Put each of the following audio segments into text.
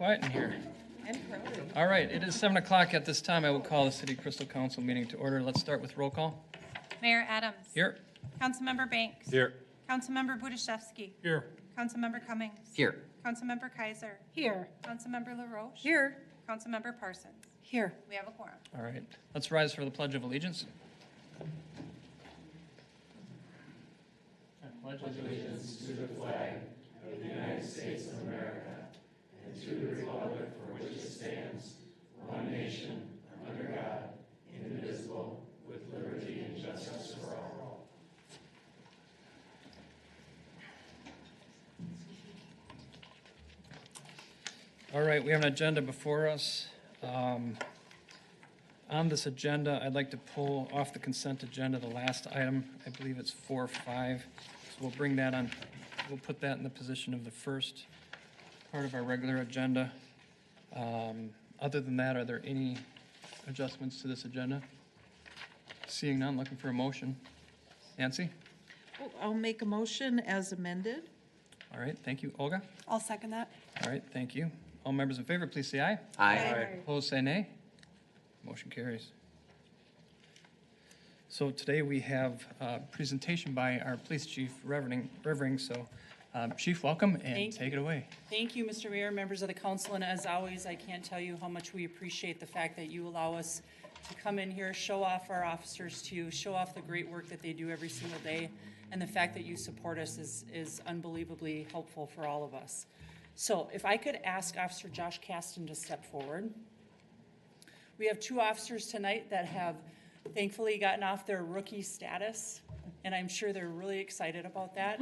Quiet in here. And crowded. All right, it is 7 o'clock at this time. I will call the City Crystal Council meeting to order. Let's start with roll call. Mayor Adams. Here. Councilmember Banks. Here. Councilmember Budashevsky. Here. Councilmember Cummings. Here. Councilmember Kaiser. Here. Councilmember LaRoche. Here. Councilmember Parsons. Here. We have a quorum. All right, let's rise for the Pledge of Allegiance. I pledge allegiance to the flag of the United States of America and to the republic for which it stands, one nation, under God, indivisible, with liberty and justice for all. All right, we have an agenda before us. On this agenda, I'd like to pull off the consent agenda the last item. I believe it's 4.5. So we'll bring that on, we'll put that in the position of the first part of our regular agenda. Other than that, are there any adjustments to this agenda? Seeing none, looking for a motion. Nancy? I'll make a motion as amended. All right, thank you. Olga? I'll second that. All right, thank you. All members in favor, please say aye. Aye. Opposed, say nay. Motion carries. So today we have a presentation by our Police Chief Revering. So Chief, welcome and take it away. Thank you, Mr. Mayor, members of the council, and as always, I can't tell you how much we appreciate the fact that you allow us to come in here, show off our officers to you, show off the great work that they do every single day, and the fact that you support us is unbelievably helpful for all of us. So if I could ask Officer Josh Caston to step forward. We have two officers tonight that have thankfully gotten off their rookie status, and I'm sure they're really excited about that.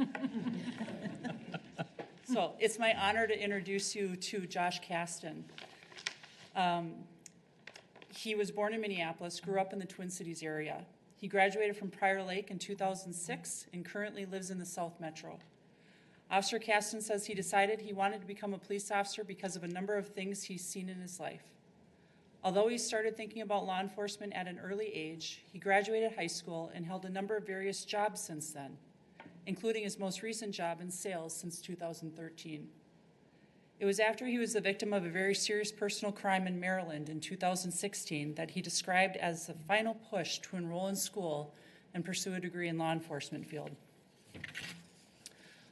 So it's my honor to introduce you to Josh Caston. He was born in Minneapolis, grew up in the Twin Cities area. He graduated from Prior Lake in 2006 and currently lives in the South Metro. Officer Caston says he decided he wanted to become a police officer because of a number of things he's seen in his life. Although he started thinking about law enforcement at an early age, he graduated high school and held a number of various jobs since then, including his most recent job in sales since 2013. It was after he was the victim of a very serious personal crime in Maryland in 2016 that he described as the final push to enroll in school and pursue a degree in law enforcement field.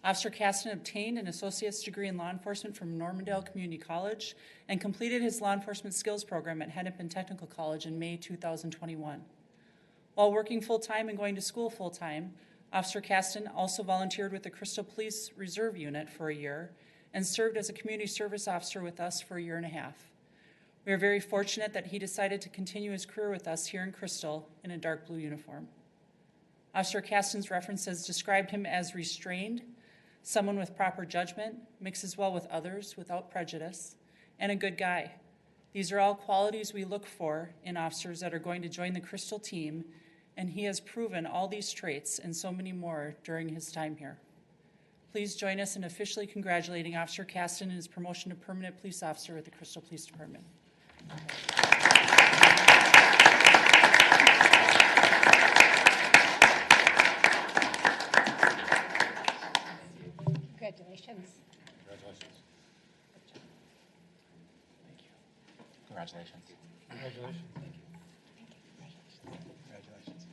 Officer Caston obtained an associate's degree in law enforcement from Normandale Community College and completed his law enforcement skills program at Hennepin Technical College in May 2021. While working full-time and going to school full-time, Officer Caston also volunteered with the Crystal Police Reserve Unit for a year and served as a community service officer with us for a year and a half. We are very fortunate that he decided to continue his career with us here in Crystal in a dark blue uniform. Officer Caston's references described him as restrained, someone with proper judgment, mixes well with others without prejudice, and a good guy. These are all qualities we look for in officers that are going to join the Crystal team, and he has proven all these traits and so many more during his time here. Please join us in officially congratulating Officer Caston in his promotion to permanent police officer at the Crystal Police Department. Congratulations. Congratulations. Thank you. Congratulations. Congratulations. Congratulations.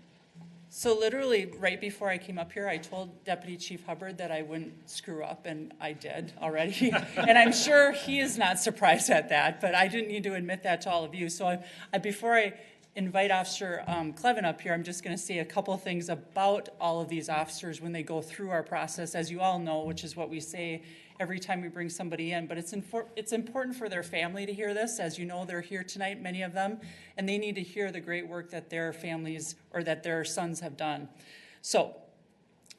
So literally right before I came up here, I told Deputy Chief Hubbard that I wouldn't screw up, and I did already. And I'm sure he is not surprised at that, but I didn't need to admit that to all of you. So before I invite Officer Clevin up here, I'm just going to say a couple things about all of these officers when they go through our process, as you all know, which is what we say every time we bring somebody in. But it's important for their family to hear this. As you know, they're here tonight, many of them, and they need to hear the great work that their families or that their sons have done. So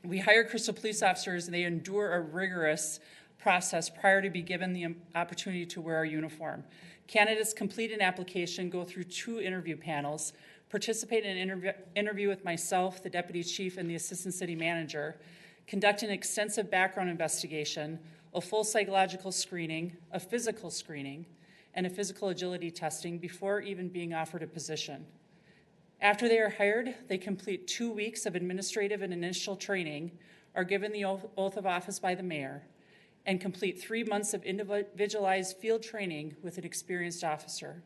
we hire Crystal police officers, and they endure a rigorous process prior to be given the opportunity to wear a uniform. Candidates complete an application, go through 2 interview panels, participate in an interview with myself, the deputy chief, and the assistant city manager, conduct an extensive background investigation, a full psychological screening, a physical screening, and a physical agility testing before even being offered a position. After they are hired, they complete 2 weeks of administrative and initial training, are given the oath of office by the mayor, and complete 3 months of individualized field training with an experienced officer.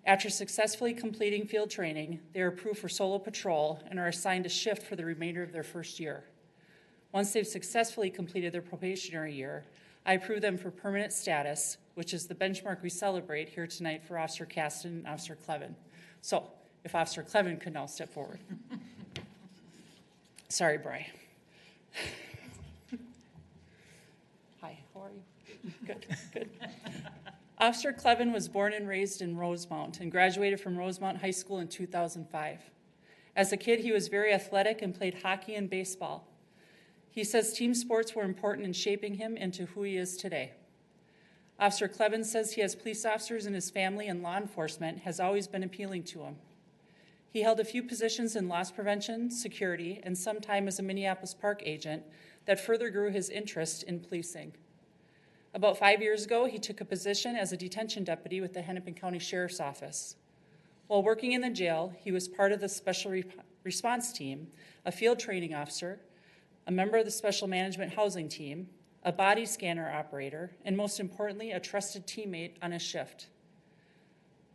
After successfully completing field training, they are approved for solo patrol and are assigned a shift for the remainder of their first year. Once they've successfully completed their probationary year, I approve them for permanent status, which is the benchmark we celebrate here tonight for Officer Caston and Officer Clevin. So, if Officer Clevin could now step forward. Sorry, Bri. Hi, how are you? Good, good. Officer Clevin was born and raised in Rosemount and graduated from Rosemount High School in 2005. As a kid, he was very athletic and played hockey and baseball. He says team sports were important in shaping him into who he is today. Officer Clevin says he has police officers in his family, and law enforcement has always been appealing to him. He held a few positions in loss prevention, security, and some time as a Minneapolis Park agent that further grew his interest in policing. About 5 years ago, he took a position as a detention deputy with the Hennepin County Sheriff's Office. While working in the jail, he was part of the Special Response Team, a field training officer, a member of the Special Management Housing Team, a body scanner operator, and most importantly, a trusted teammate on his shift.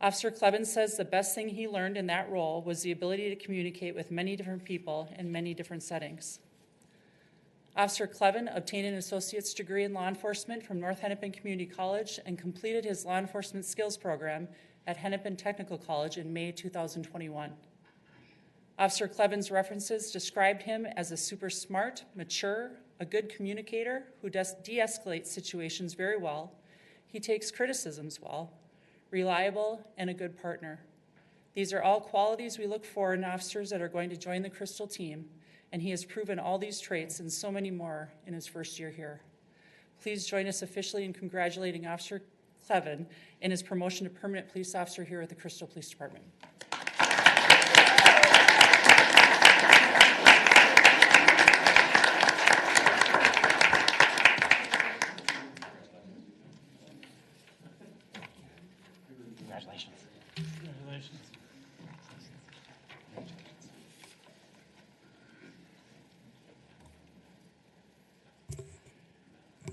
Officer Clevin says the best thing he learned in that role was the ability to communicate with many different people in many different settings. Officer Clevin obtained an associate's degree in law enforcement from North Hennepin Community College and completed his law enforcement skills program at Hennepin Technical College in May 2021. Officer Clevin's references described him as a super smart, mature, a good communicator who de-escalates situations very well. He takes criticisms well, reliable, and a good partner. These are all qualities we look for in officers that are going to join the Crystal team, and he has proven all these traits and so many more in his first year here. Please join us officially in congratulating Officer Clevin in his promotion to permanent police officer here at the Crystal Police Department. Congratulations. Congratulations.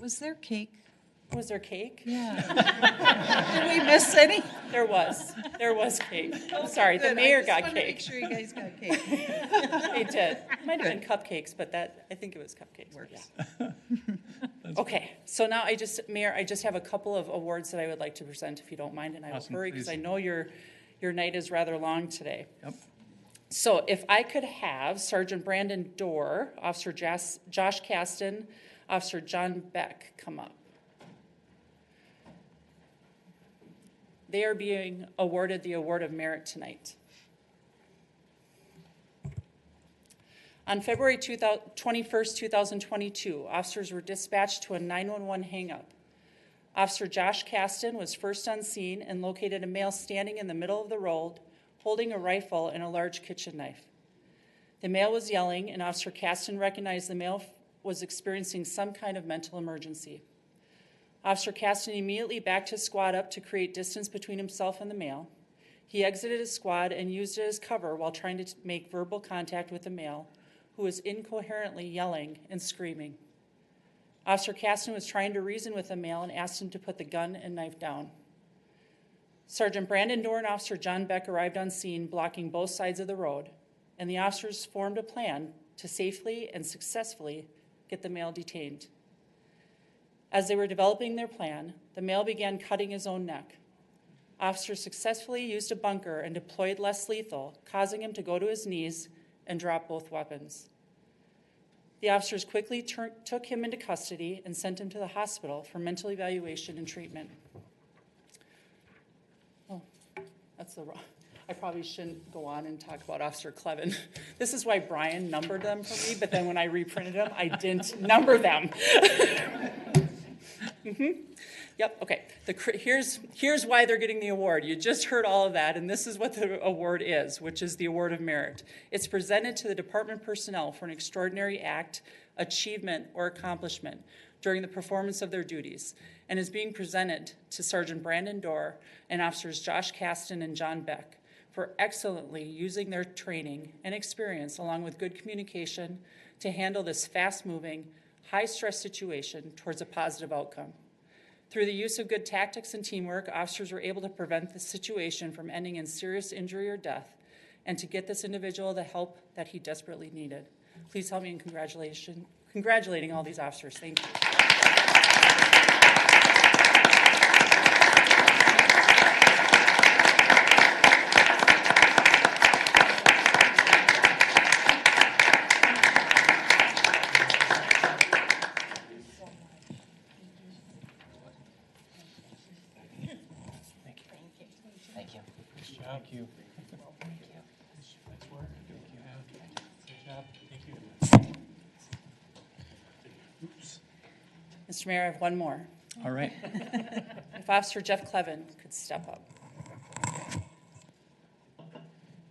Was there cake? Was there cake? Yeah. Did we miss any? There was cake. I'm sorry, the Good. mayor I just got wanted to cake. make sure you guys got cake. They did. Might have been cupcakes, but I think it was cupcakes. but Works. yeah. Okay, so now Mayor, I just have a couple of awards that I would like to present, if you don't mind, and I will Awesome, hurry because please. I know your night is rather long today. Yep. So if I could have Sergeant Brandon Dorr, Officer Josh Caston, Officer John Beck come up. They are being awarded the Award of Merit tonight. On February 21st, 2022, officers were dispatched to a 911 hang-up. Officer Josh Caston was first on scene and located a male standing in the middle of the road, holding a rifle and a large kitchen knife. The male was yelling, and Officer Caston recognized the male was experiencing some kind of mental emergency. Officer Caston immediately backed his squad up to create distance between himself and the male. He exited his squad and used it as cover while trying to make verbal contact with the male, who was incoherently yelling and screaming. Officer Caston was trying to reason with the male and asked him to put the gun and knife down. Sergeant Brandon Dorr and Officer John Beck arrived on scene, blocking both sides of the road, and the officers formed a plan to safely and successfully get the male detained. As they were developing their plan, the male began cutting his own neck. Officers successfully used a bunker and deployed less lethal, causing him to go to his knees and drop both weapons. The officers quickly took him into custody and sent him to the hospital for mental evaluation and treatment. Oh, that's the wrong. I probably shouldn't go on and talk about Officer Clevin. This is why Brian numbered them for me, but then when I reprinted them, I didn't number them. Yep, okay. Here's why they're getting the award. You just heard all of that, and this is what the award is, which is the Award of Merit. It's presented to the department personnel for an extraordinary act, achievement, or accomplishment during the performance of their duties, and is being presented to Sergeant Brandon Dorr and Officers Josh Caston and John Beck for excellently using their training and experience along with good communication to handle this fast-moving, high-stress situation towards a positive outcome. Through the use of good tactics and teamwork, officers were able to prevent the situation from ending in serious injury or death and to get this individual the help that he desperately needed. Please help me in congratulating all these officers. Thank you. Thank you. Thank you. Nice work. Good job. Thank you. Oops. Mr. Mayor, I have one more. All right. If Officer Jeff Clevin could step up.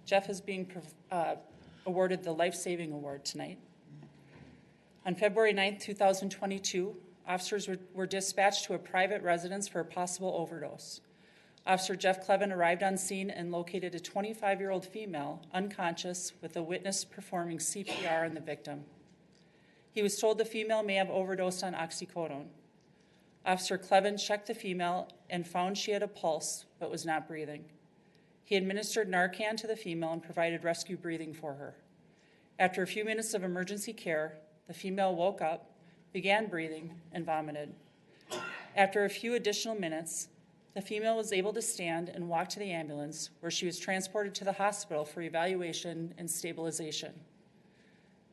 Jeff is being awarded the Life Saving Award tonight. On February 9th, 2022, officers were dispatched to a private residence for a possible overdose. Officer Jeff Clevin arrived on scene and located a 25-year-old female unconscious with a witness performing CPR on the victim. He was told the female may have overdosed on oxycodone. Officer Clevin checked the female and found she had a pulse but was not breathing. He administered Narcan to the female and provided rescue breathing for her. After a few minutes of emergency care, the female woke up, began breathing, and vomited. After a few additional minutes, the female was able to stand and walk to the ambulance, where she was transported to the hospital for evaluation and stabilization.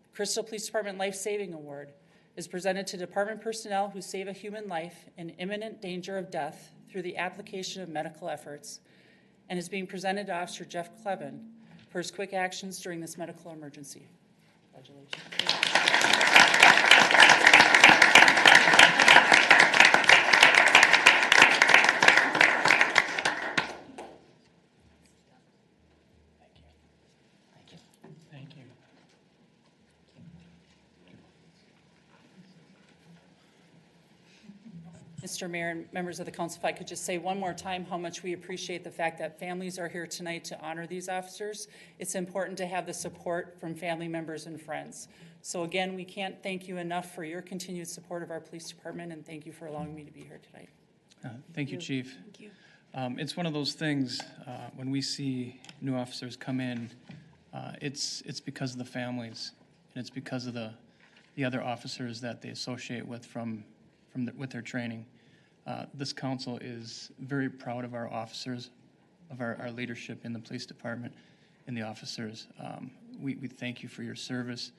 The Crystal Police Department Life Saving Award is presented to department personnel who save a human life in imminent danger of death through the application of medical efforts, and is being presented to Officer Jeff Clevin for his quick actions during this medical emergency. Congratulations. Thank you. Mr. Mayor and members of the council, if I could just say one more time how much we appreciate the fact that families are here tonight to honor these officers. It's important to have the support from family members and friends. So again, we can't thank you enough for your continued support of our police department, and thank you for allowing me to be here tonight. Thank you, Chief. Thank you. It's one of those things, when we see new officers come in, it's because of the families, and it's because of the other officers that they associate with with their training. This council is very proud of our officers, of our leadership in the police department and the officers. We thank you for your service.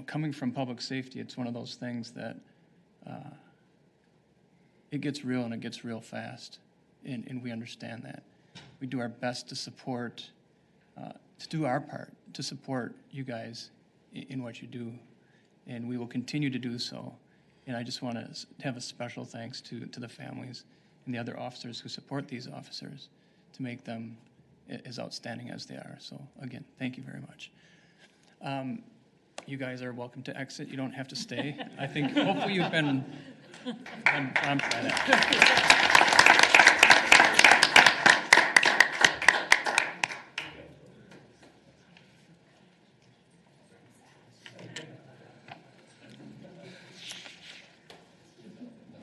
Coming from public safety, it's one of those things that it gets real, and it gets real fast, and we understand that. We do our best to support, to do our part, to support you guys in what you do, and we will continue to do so. And I just want to have a special thanks to the families and the other officers who support these officers to make them as outstanding as they are. So again, thank you very much. You guys are welcome to exit. You don't have to stay. I think hopefully you've been prompt by that.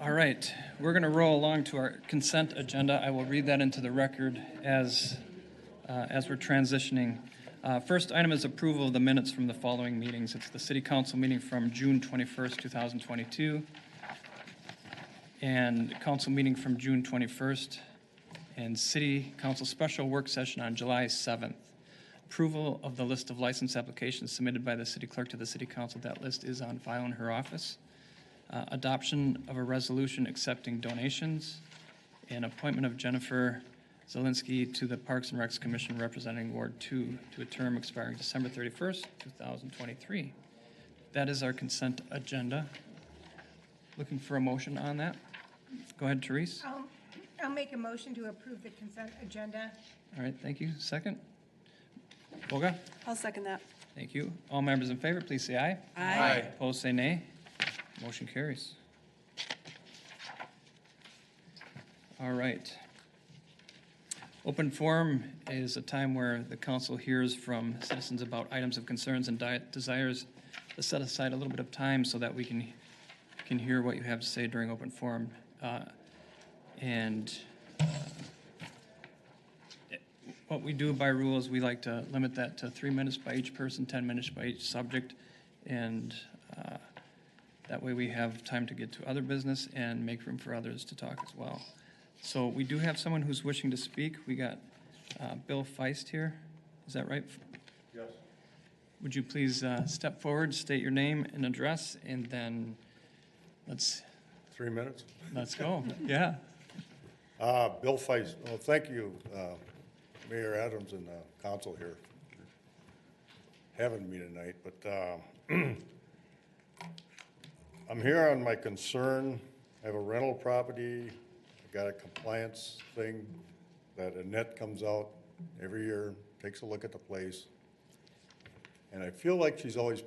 All right, we're going to roll along to our consent agenda. I will read that into the record as we're transitioning. First item is approval of the minutes from the following meetings. It's the City Council meeting from June 21st, 2022, and Council meeting from June 21st, and City Council special work session on July 7th. Approval of the list of license applications submitted by the City Clerk to the City Council. That list is on file in her office. Adoption of a resolution accepting donations, and appointment of Jennifer Zielinski to the Parks and Recs Commission representing Ward 2 to a term expiring December 31st, 2023. That is our consent agenda. Looking for a motion on that. Go ahead, Therese. I'll make a motion to approve the consent agenda. All right, thank you. Second? Olga? I'll second that. Thank you. All members in favor, please say aye. Aye. Opposed, say nay. Motion carries. All right. Open forum is a time where the council hears from citizens about items of concerns and desires set aside a little bit of time so that we can hear what you have to say during open forum. And what we do by rule is we like to limit that to 3 minutes by each person, 10 minutes by each subject, and that way we have time to get to other business and make room for others to talk as well. So we do have someone who's wishing to speak. We got Bill Feist here. Is that right? Yes. Would you please step forward, state your name and address, and then let's 3 minutes. go. Yeah. Bill Feist. Well, thank you, Mayor Adams and council here for having me tonight. But I'm here on my concern. I have a rental property. I got a compliance thing that Annette comes out every year, takes a look at the place. And I feel like she's always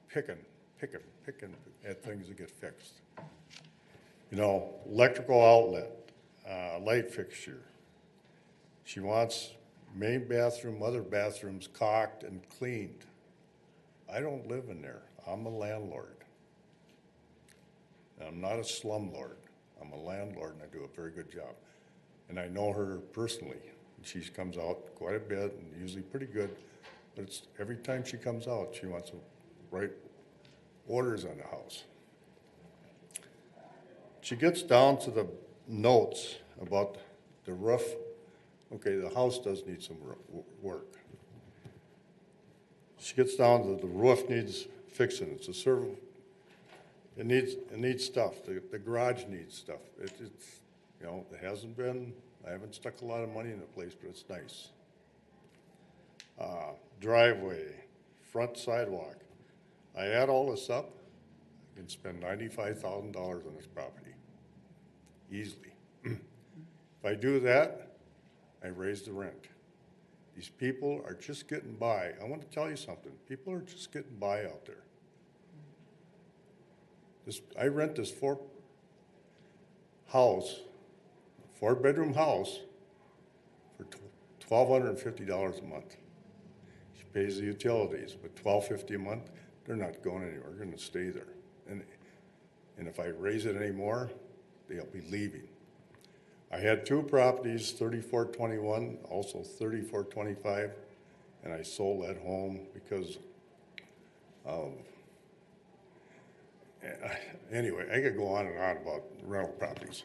picking at things that get fixed. You know, electrical outlet, light fixture. She wants main bathroom, other bathrooms caulked and cleaned. I don't live in there. I'm a landlord. And I'm not a slumlord. I'm a landlord and I do a very good job. And I know her personally. She comes out quite a bit and usually pretty good. But it's every time she comes out, she wants to write orders on the house. She gets down to the notes about the roof. Okay, the house does need some work. She gets down to the roof needs fixing. It's a server. It needs stuff. The garage needs stuff. It's you know, it hasn't been. I haven't stuck a lot of money in the place, but it's nice. Driveway, front sidewalk. I add all this up, I can spend $95,000 on this property, easily. If I do that, I raise the rent. These people are just getting by. I want to tell you something. People are just getting by out there. I rent this four-bedroom house for $1,250 a month. She pays the utilities, but $1,250 a month, they're not going anywhere. They're going to stay there. And if I raise it anymore, they'll be leaving. I had two properties, 3421, also 3425, and I sold that home because of, anyway, I could go on and on about rental properties.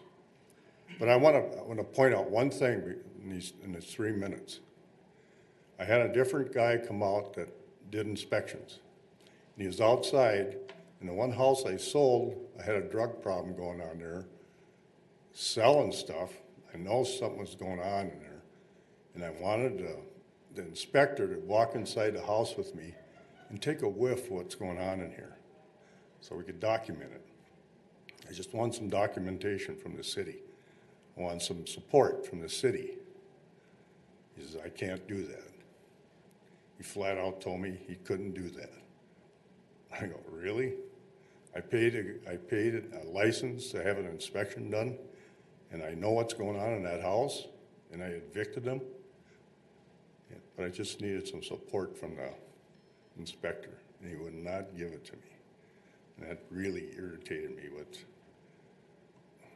But I want to point out one thing in these 3 minutes. I had a different guy come out that did inspections. And he was outside, and the one house I sold, I had a drug problem going on there, selling stuff. I know something was going on in there. And I wanted the inspector to walk inside the house with me and take a whiff of what's going on in here so we could document it. I just want some documentation from the city. I want some support from the city. He says, I can't do that. He flat out told me he couldn't do that. I go, really? I paid a license to have an inspection done, and I know what's going on in that house, and I evicted them. But I just needed some support from the inspector, and he would not give it to me. And that really irritated me with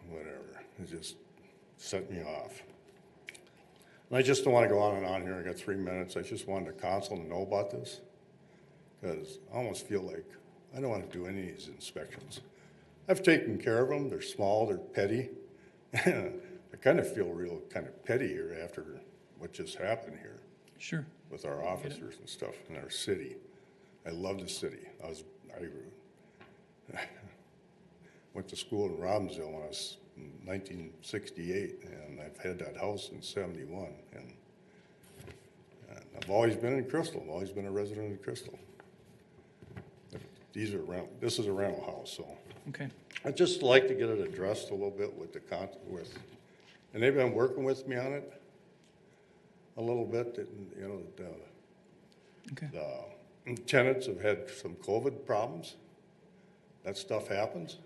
whatever. It just set me off. And I just don't want to go on and on here. I got 3 minutes. I just wanted the council to know about this because I almost feel like I don't want to do any of these inspections. I've taken care of them. They're small. They're petty. I kind of feel real kind of petty here after what just happened here. Sure. With our officers and stuff in our city. I love the city. I went to school in Robbinsville when I was in 1968, and I've had that house since '71. And I've always been in Crystal. I've always been a resident of Crystal. This is a rental house, so. Okay. I'd just like to get it addressed a little bit with and they've been working with me on it a little bit. You know, Okay. the tenants have had some COVID problems. That stuff happens.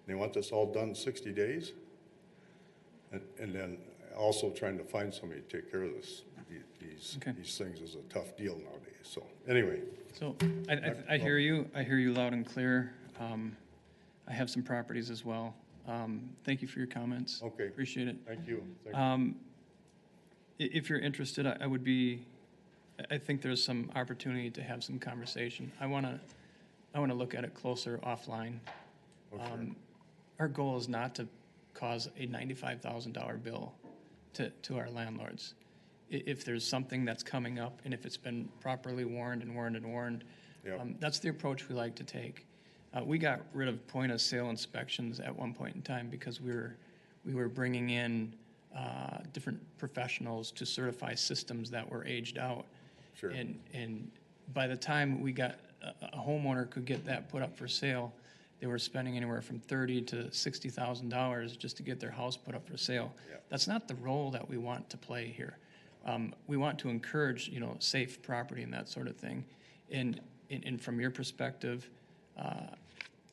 They want this all done in 60 days. And then also trying to find somebody to take care of this Okay. these things is a tough deal nowadays, so, anyway. So I hear you. I hear you loud and clear. I have some properties as well. Thank you for your comments. Okay. Appreciate it. Thank you. Thank you. If you're interested, I think there's some opportunity to have some conversation. I want to look at it closer offline. Okay. Our goal is not to cause a $95,000 bill to our landlords. If there's something that's coming up and if it's been properly warned, Yep. that's the approach we like to take. We got rid of point of sale inspections at one point in time because we were bringing in different professionals to certify systems that were aged out. Sure. And by the time we got a homeowner could get that put up for sale, they were spending anywhere from $30,000 to $60,000 just to get their house put up for sale. Yep. That's not the role that we want to play here. We want to encourage, safe property and that sort of thing. And from your perspective,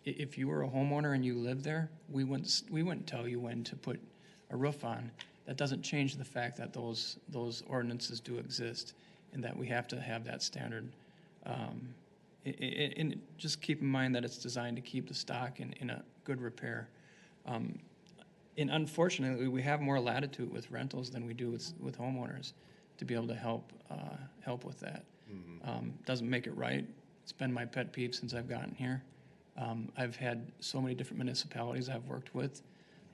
if you were a homeowner and you lived there, we wouldn't tell you when to put a roof on. That doesn't change the fact that those ordinances do exist and that we have to have that standard. And just keep in mind that it's designed to keep the stock in a good repair. And unfortunately, we have more latitude with rentals than we do with homeowners to be able to help with that. Doesn't make it right. It's been my pet peeve since I've gotten here. I've had so many different municipalities I've worked with.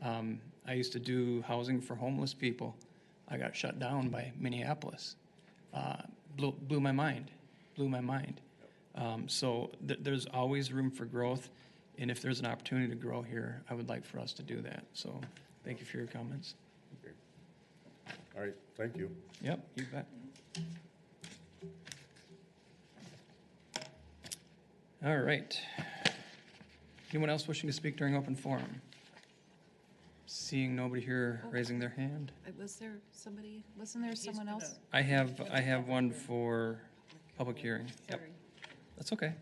I used to do housing for homeless people. I got shut down by Minneapolis. Blew my mind. So there's always room for growth, and if there's an opportunity to grow here, I would like for us to do that. So thank you for your comments. Okay. All right, thank you. Yep, you bet. All right. Anyone else wishing to speak during open forum? Seeing nobody here raising their hand. Wasn't there someone else? I have one for public hearing. Yep. Sorry. That's okay.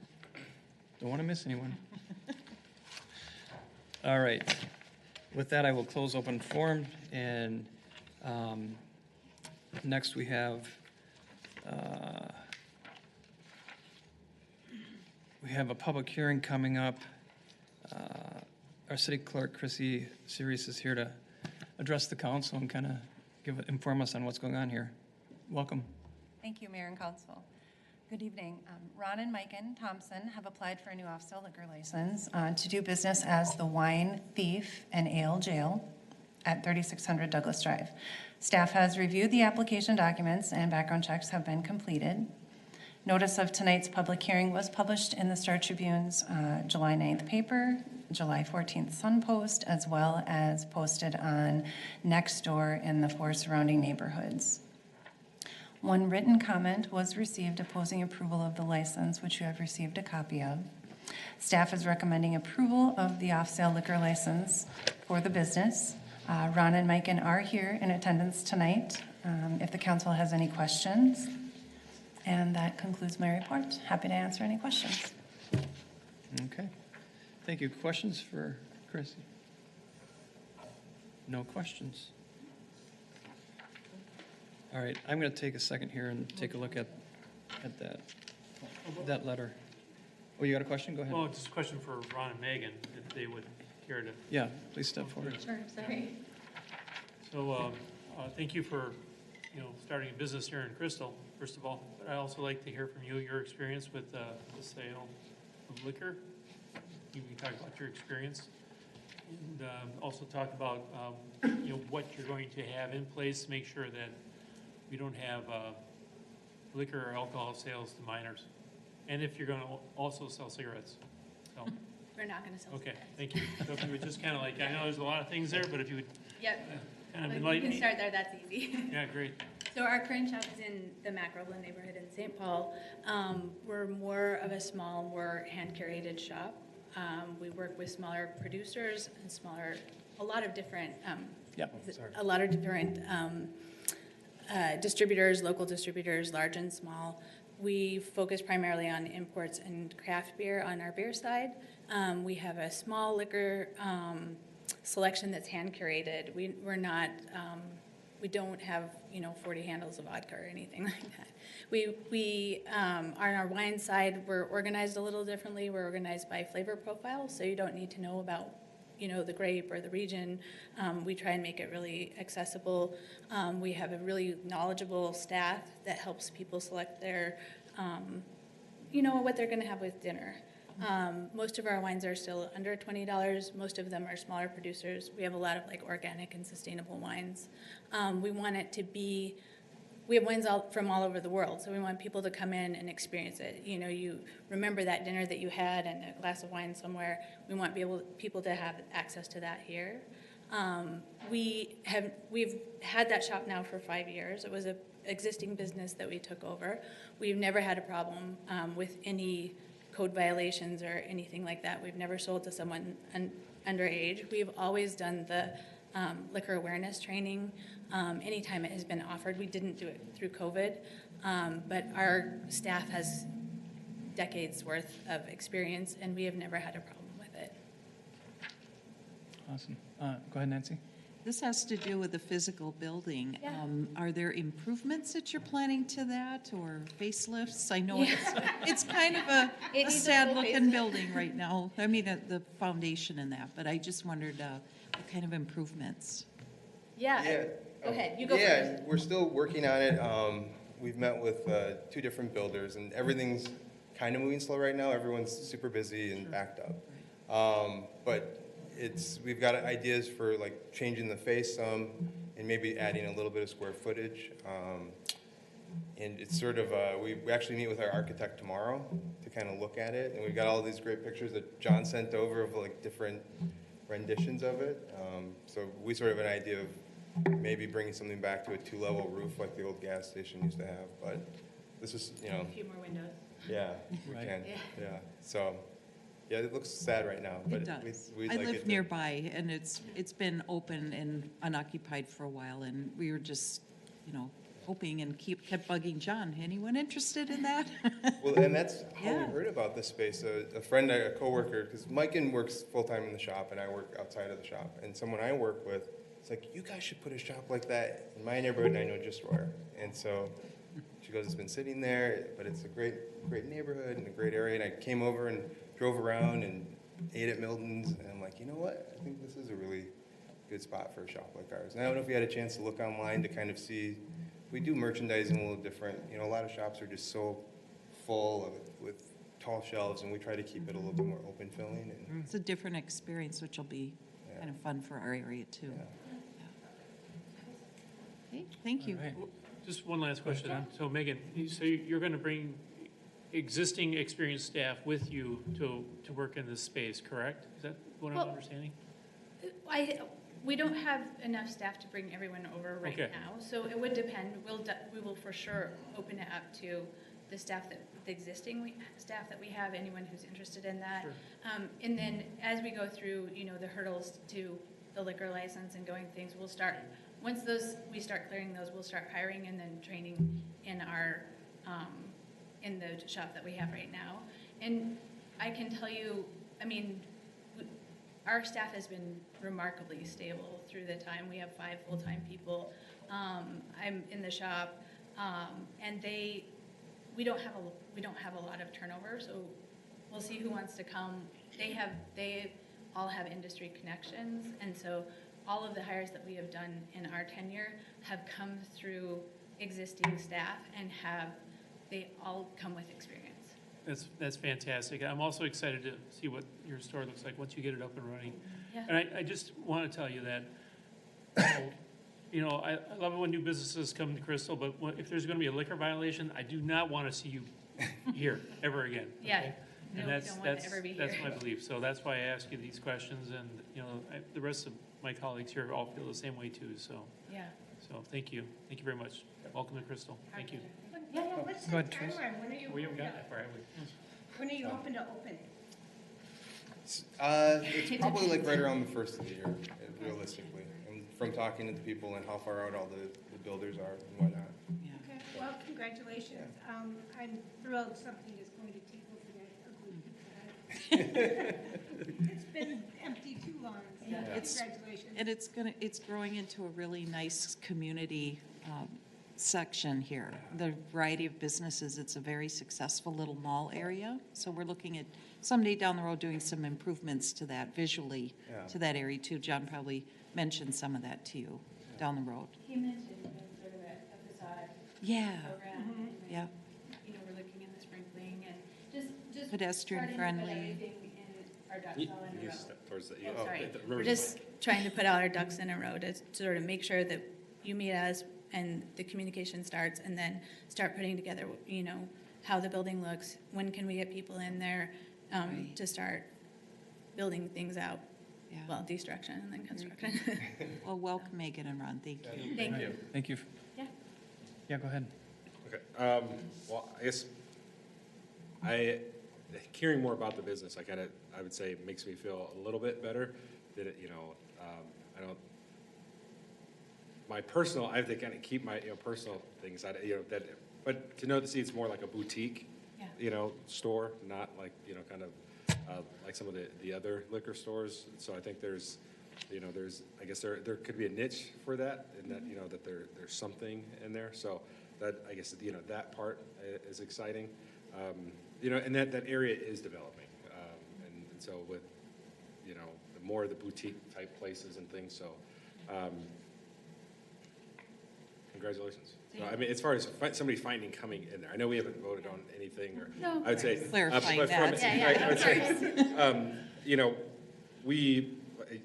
Don't want to miss anyone. All right. With that, I will close open forum, and next we have a public hearing coming up. Our city clerk, Chrissy Cerise, is here to address the council and kind of inform us on what's going on here. Welcome. Thank you, Mayor and Council. Good evening. Ron and Miken Thompson have applied for a new off-sale liquor license to do business as the Wine Thief and Ale Jail at 3600 Douglas Drive. Staff has reviewed the application documents and background checks have been completed. Notice of tonight's public hearing was published in the Star Tribune's July 9th paper, July 14th Sun Post, as well as posted on Nextdoor in the 4 surrounding neighborhoods. One written comment was received opposing approval of the license, which you have received a copy of. Staff is recommending approval of the off-sale liquor license for the business. Ron and Miken are here in attendance tonight if the council has any questions. And that concludes my report. Happy to answer any questions. Okay. Thank you. Questions for Chrissy? No questions. All right, I'm going to take a second here and take a look at that letter. Oh, you got a question? Go ahead. Well, just a question for Ron and Megan, if they would care to. Yeah, please step forward. Sure, sorry. So, thank you for, starting a business here in Crystal, first of all. But I also like to hear from you, your experience with the sale of liquor. You can talk about your experience. And also talk about, what you're going to have in place to make sure that we don't have liquor or alcohol sales to minors. And if you're going to also sell cigarettes. So, We're not going to sell. okay, thank you. So if you would just kind of I know there's a lot of things there, but if you would Yep. kind of We enlighten can me. start there. That's easy. Yeah, great. So our current shop is in the Macroblin neighborhood in St. Paul. We're more of a small, more hand-curated shop. We work with smaller producers and a lot of different distributors, local distributors, large and small. We focus primarily on imports and craft beer on our beer side. We have a small liquor selection that's hand curated. We're not we don't have, 40 handles of vodka or anything like that. We on our wine side, we're organized a little differently. We're organized by flavor profile, so you don't need to know about, the grape or the region. We try and make it really accessible. We have a really knowledgeable staff that helps people select their, what they're going to have with dinner. Most of our wines are still under $20. Most of them are smaller producers. We have a lot of organic and sustainable wines. We want it to be, we have wines from all over the world, so we want people to come in and experience it. You remember that dinner that you had and a glass of wine somewhere. We want people to have access to that here. We've had that shop now for 5 years. It was an existing business that we took over. We've never had a problem with any code violations or anything like that. We've never sold to someone underage. We've always done the liquor awareness training anytime it has been offered. We didn't do it through COVID, but our staff has decades worth of experience, and we have never had a problem with it. Awesome. Go ahead, Nancy. This has to do with the physical building. Yeah. Are there improvements that you're planning to that, or facelifts? I know it's kind of a needs a full sad-looking facelift. building right now. I mean, the foundation and that, but I just wondered what kind of improvements? Yeah. Go ahead. You go Yeah, first. we're still working on it. We've met with 2 different builders, and everything's kind of moving slow right now. Everyone's super busy and backed up. But we've got ideas for changing the face some and maybe adding a little bit of square footage. And it's sort of, we actually meet with our architect tomorrow to kind of look at it. And we've got all these great pictures that John sent over of different renditions of it. So we sort of have an idea of maybe bringing something back to a 2-level roof like the old gas station used to have. But this is, A few more windows. yeah, we Right. can. Yeah. Yeah. So, yeah, it looks sad right now, but It does. we'd I like it live to- nearby, and it's been open and unoccupied for a while, and we were just, hoping and kept bugging John. Anyone interested in that? Well, and that's how Yeah. we heard about this space. A friend, a coworker, because Miken works full-time in the shop, and I work outside of the shop. And someone I work with, it's like, you guys should put a shop like that in my neighborhood, and I know just where. And so she goes, it's been sitting there, but it's a great neighborhood and a great area. And I came over and drove around and ate at Milton's, and I'm like, you know what? I think this is a really good spot for a shop like ours. And I don't know if you had a chance to look online to kind of see, we do merchandising a little different. A lot of shops are just so full with tall shelves, and we try to keep it a little bit more open filling. And It's a different experience, which will be kind of fun for our area, too. Okay, thank you. All right. Just one last question. So Megan, so you're going to bring existing experienced staff with you to work in this space, correct? Is that what I'm Well, understanding? We don't have enough staff to bring everyone over right Okay. now, so it would depend. We will for sure open it up to the existing staff that we have, anyone who's interested in that. Sure. And then as we go through, the hurdles to the liquor license and going things, once we start clearing those, we'll start hiring and then training in our, in the shop that we have right now. And I can tell you, our staff has been remarkably stable through the time. We have 5 full-time people. I'm in the shop, and we don't have a lot of turnover. So we'll see who wants to come. They all have industry connections, and so all of the hires that we have done in our tenure have come through existing staff, and they all come with experience. That's fantastic. I'm also excited to see what your store looks like once you get it up and running. Yeah. And I just want to tell you that, I love it when new businesses come to Crystal, but if there's going to be a liquor violation, I do not want to see you here ever again. Yeah. okay? No, And we that's, don't want to that's, ever be that's here. my belief. So that's why I ask you these questions, and, the rest of my colleagues here all feel the same way too, so. Yeah. So thank you. Thank you very much. Welcome to Crystal. Thank you. Yeah, what's the Go ahead, Teresa. timeline? When are you We haven't hoping got to- that far, have we? when are you hoping to open? it's probably right around the first of the year, realistically. And from talking to the people and how far out all the builders are and whatnot. Okay, well, congratulations. I'm thrilled something is going to tickle for that ugly pizza. It's been empty too long, so It's- congratulations. And it's growing into a really nice community section here. The variety of businesses, it's a very successful little mall area. So we're looking at someday down the road doing some improvements to that visually, to that area too. John probably mentioned some of that to you down the road. He mentioned sort of a facade Yeah. program. Yeah. You know, we're looking at the sprinkling and just Pedestrian starting to friendly. put everything in our ducks all in a row. Towards the, Oh, sorry. the We're river's just trying to put all our ducks in a row to sort of make sure that you meet us and the communication starts, and then start putting together, you know, how the building looks, when can we get people in there, to start building things out. Yeah. Well, destruction and then construction. Well, welcome Megan and Ron. Thank you. Thank you. Thank you. Yeah. Yeah, go ahead. Okay, well, I guess hearing more about the business, I would say makes me feel a little bit better that, I have to kind of keep my, personal things, but to know to see it's more like a boutique, Yeah. store, not like, kind of, like some of the other liquor stores. So I think there's, I guess there could be a niche for that, and that, that there's something in there. So that, I guess, that part is exciting. And that area is developing. And so with, the more of the boutique type places and things, so, congratulations. So, I mean, as far as somebody finding coming in there, I know we haven't voted on anything, or No, I would say. Clarifying but that. I would say,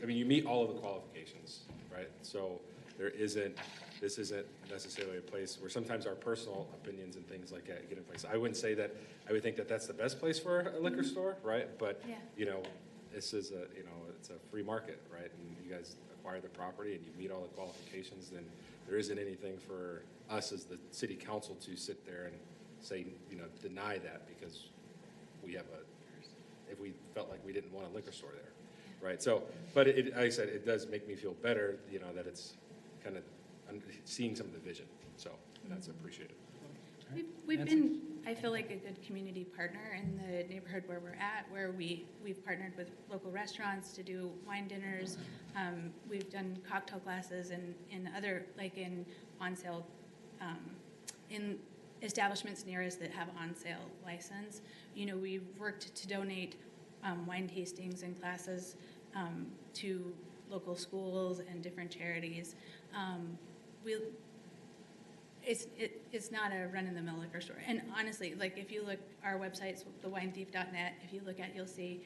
you meet all of the qualifications, right? So this isn't necessarily a place where sometimes our personal opinions and things like that get in place. I wouldn't say that, I would think that that's the best place for a liquor store, right? But, Yeah. this is it's a free market, right? And you guys acquire the property and you meet all the qualifications, then there isn't anything for us as the city council to sit there and say, deny that because if we felt like we didn't want a liquor store there, right? So, but like I said, it does make me feel better, that it's kind of seeing some of the vision, so that's appreciated. We've been, I feel like, a good community partner in the neighborhood where we're at, where we've partnered with local restaurants to do wine dinners. We've done cocktail classes and other, like in on sale, in establishments near us that have on sale license. We've worked to donate wine tastings and classes to local schools and different charities. It's not a run-of-the-mill liquor store. And honestly, like if you look, our website's thewinethief.net, if you look at, you'll see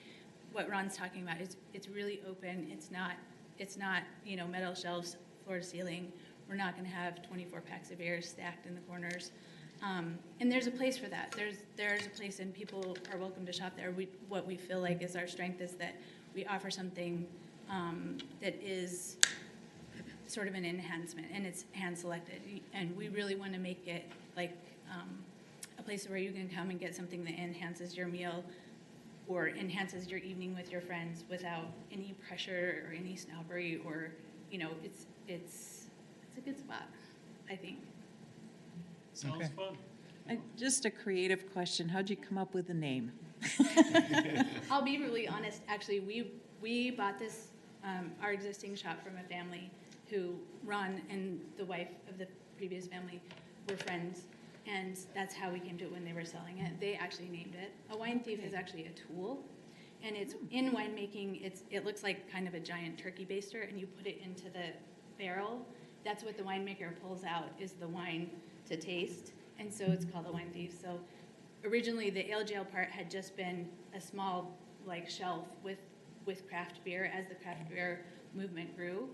what Ron's talking about. It's really open. It's not metal shelves, floor to ceiling. We're not gonna have 24 packs of beer stacked in the corners. And there's a place for that. There's a place, and people are welcome to shop there. What we feel like is our strength is that we offer something that is sort of an enhancement, and it's hand-selected. And we really want to make it like a place where you can come and get something that enhances your meal or enhances your evening with your friends without any pressure or any snobbery, or, it's a good spot, I think. Sounds Okay. fun. Just a creative question. How'd you come up with the name? I'll be really honest, actually, we bought this, our existing shop from a family who Ron and the wife of the previous family were friends, and that's how we came to it when they were selling it. They actually named it. A wine thief is actually a tool, and it's in winemaking, it looks like kind of a giant turkey baster, and you put it into the barrel. That's what the winemaker pulls out, is the wine to taste, and so it's called a wine thief. So originally, the ale jail part had just been a small shelf with craft beer as the craft beer movement grew.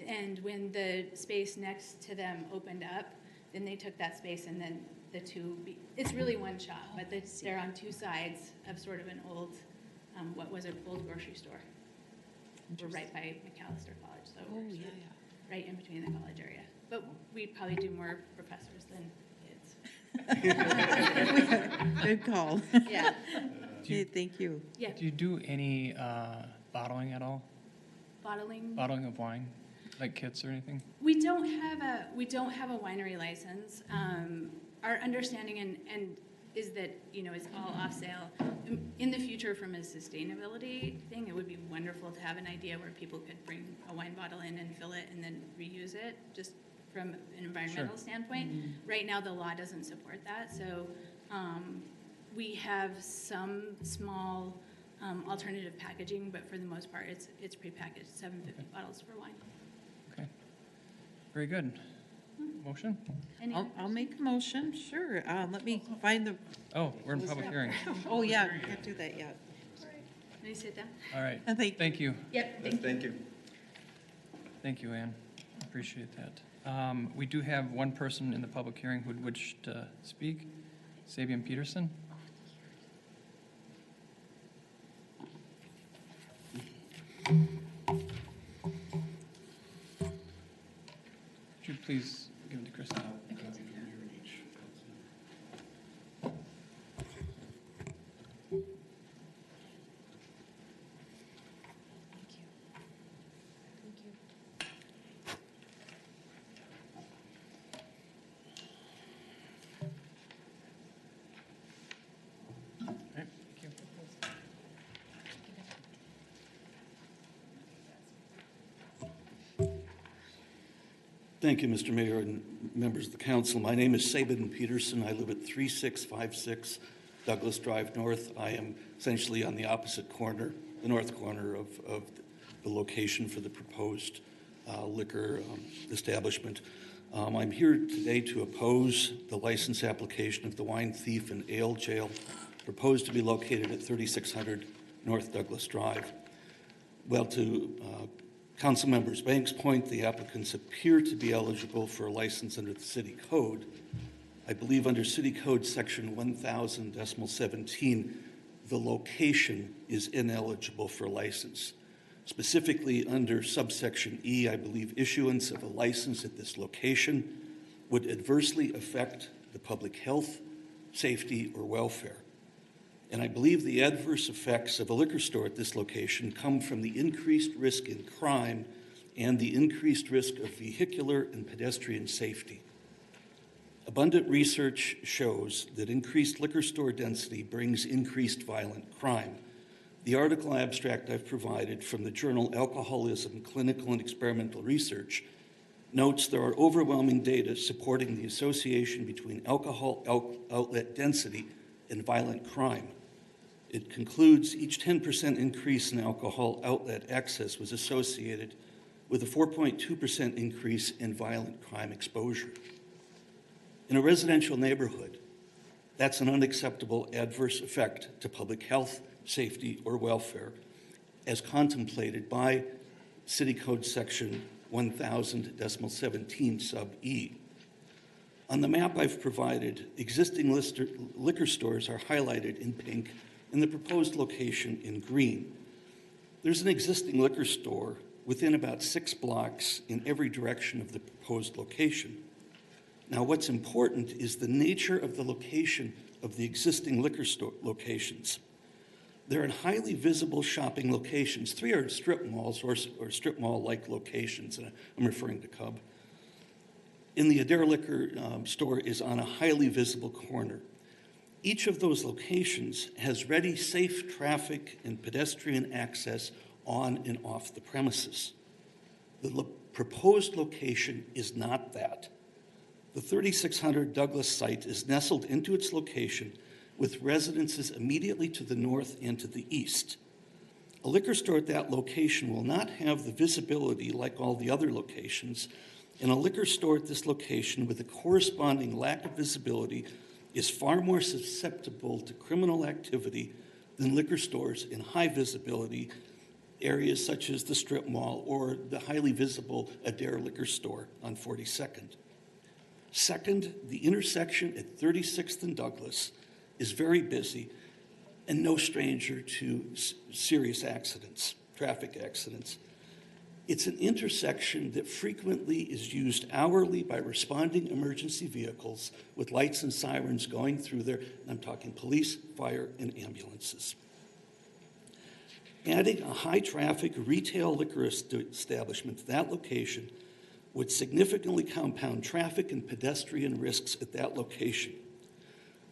And when the space next to them opened up, then they took that space, and then it's really one shop, but they're on two sides of sort of an old, what was an old grocery store. We're right by McAllister College, so we're sort of right in between the college area. But we probably do more professors than kids. Good call. Yeah. Okay, thank you. Yeah. Do you do any bottling at all? Bottling. Bottling of wine, like kits or anything? We don't have a winery license. Our understanding, and is that, it's all off sale. In the future, from a sustainability thing, it would be wonderful to have an idea where people could bring a wine bottle in and fill it and then reuse it, just from an environmental standpoint. Right now, the law doesn't support that, so we have some small alternative packaging, but for the most part, it's prepackaged, 750 bottles for wine. Okay. Very good. Motion? I'll make a motion, sure. Let me find the, Oh, we're in public hearing. oh, yeah, can't do that yet. Can I sit down? All right. Thank you. Thank you. Yep, Thank you. Thank you, Ann. Appreciate that. We do have one person in the public hearing who would wish to speak. Sabian Peterson. Would you please give it to Krista? All right, thank you. Thank you, Mr. Mayor and members of the council. My name is Sabin Peterson. I live at 3656 Douglas Drive North. I am essentially on the opposite corner, the north corner of the location for the proposed liquor establishment. I'm here today to oppose the license application of the Wine Thief and Ale Jail, proposed to be located at 3600 North Douglas Drive. Well, to Council Members Banks' point, the applicants appear to be eligible for a license under the city code. I believe under city code section 1000.17, the location is ineligible for a license. Specifically under subsection E, I believe issuance of a license at this location would adversely affect the public health, safety, or welfare. And I believe the adverse effects of a liquor store at this location come from the increased risk in crime and the increased risk of vehicular and pedestrian safety. Abundant research shows that increased liquor store density brings increased violent crime. The article abstract I've provided from the journal Alcoholism, Clinical and Experimental Research notes there are overwhelming data supporting the association between alcohol outlet density and violent crime. It concludes each 10% increase in alcohol outlet access was associated with a 4.2% increase in violent crime exposure. In a residential neighborhood, that's an unacceptable adverse effect to public health, safety, or welfare, as contemplated by City Code Section 1000.17 sub E. On the map I've provided, existing liquor stores are highlighted in pink and the proposed location in green. There's an existing liquor store within about 6 blocks in every direction of the proposed location. Now, what's important is the nature of the location of the existing liquor store locations. They're in highly visible shopping locations. 3 are strip malls or strip mall-like locations, and I'm referring to Cub. In the Adair liquor store is on a highly visible corner. Each of those locations has ready, safe traffic and pedestrian access on and off the premises. The proposed location is not that. The 3600 Douglas site is nestled into its location with residences immediately to the north and to the east. A liquor store at that location will not have the visibility like all the other locations, and a liquor store at this location with a corresponding lack of visibility is far more susceptible to criminal activity than liquor stores in high visibility areas such as the strip mall or the highly visible Adair liquor store on 42nd. Second, the intersection at 36th and Douglas is very busy and no stranger to serious accidents, traffic accidents. It's an intersection that frequently is used hourly by responding emergency vehicles with lights and sirens going through there. And I'm talking police, fire, and ambulances. Adding a high-traffic retail liquor establishment to that location would significantly compound traffic and pedestrian risks at that location.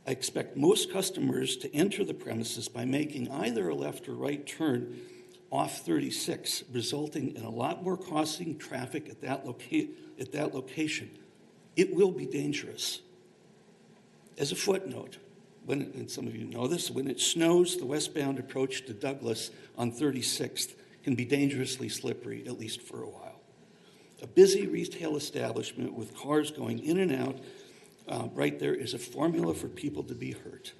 I expect most customers to enter the premises by making either a left or right turn off 36, resulting in a lot more crossing traffic at that location. It will be dangerous. As a footnote, and some of you know this, when it snows, the westbound approach to Douglas on 36th can be dangerously slippery, at least for a while. A busy retail establishment with cars going in and out right there is a formula for people to be hurt.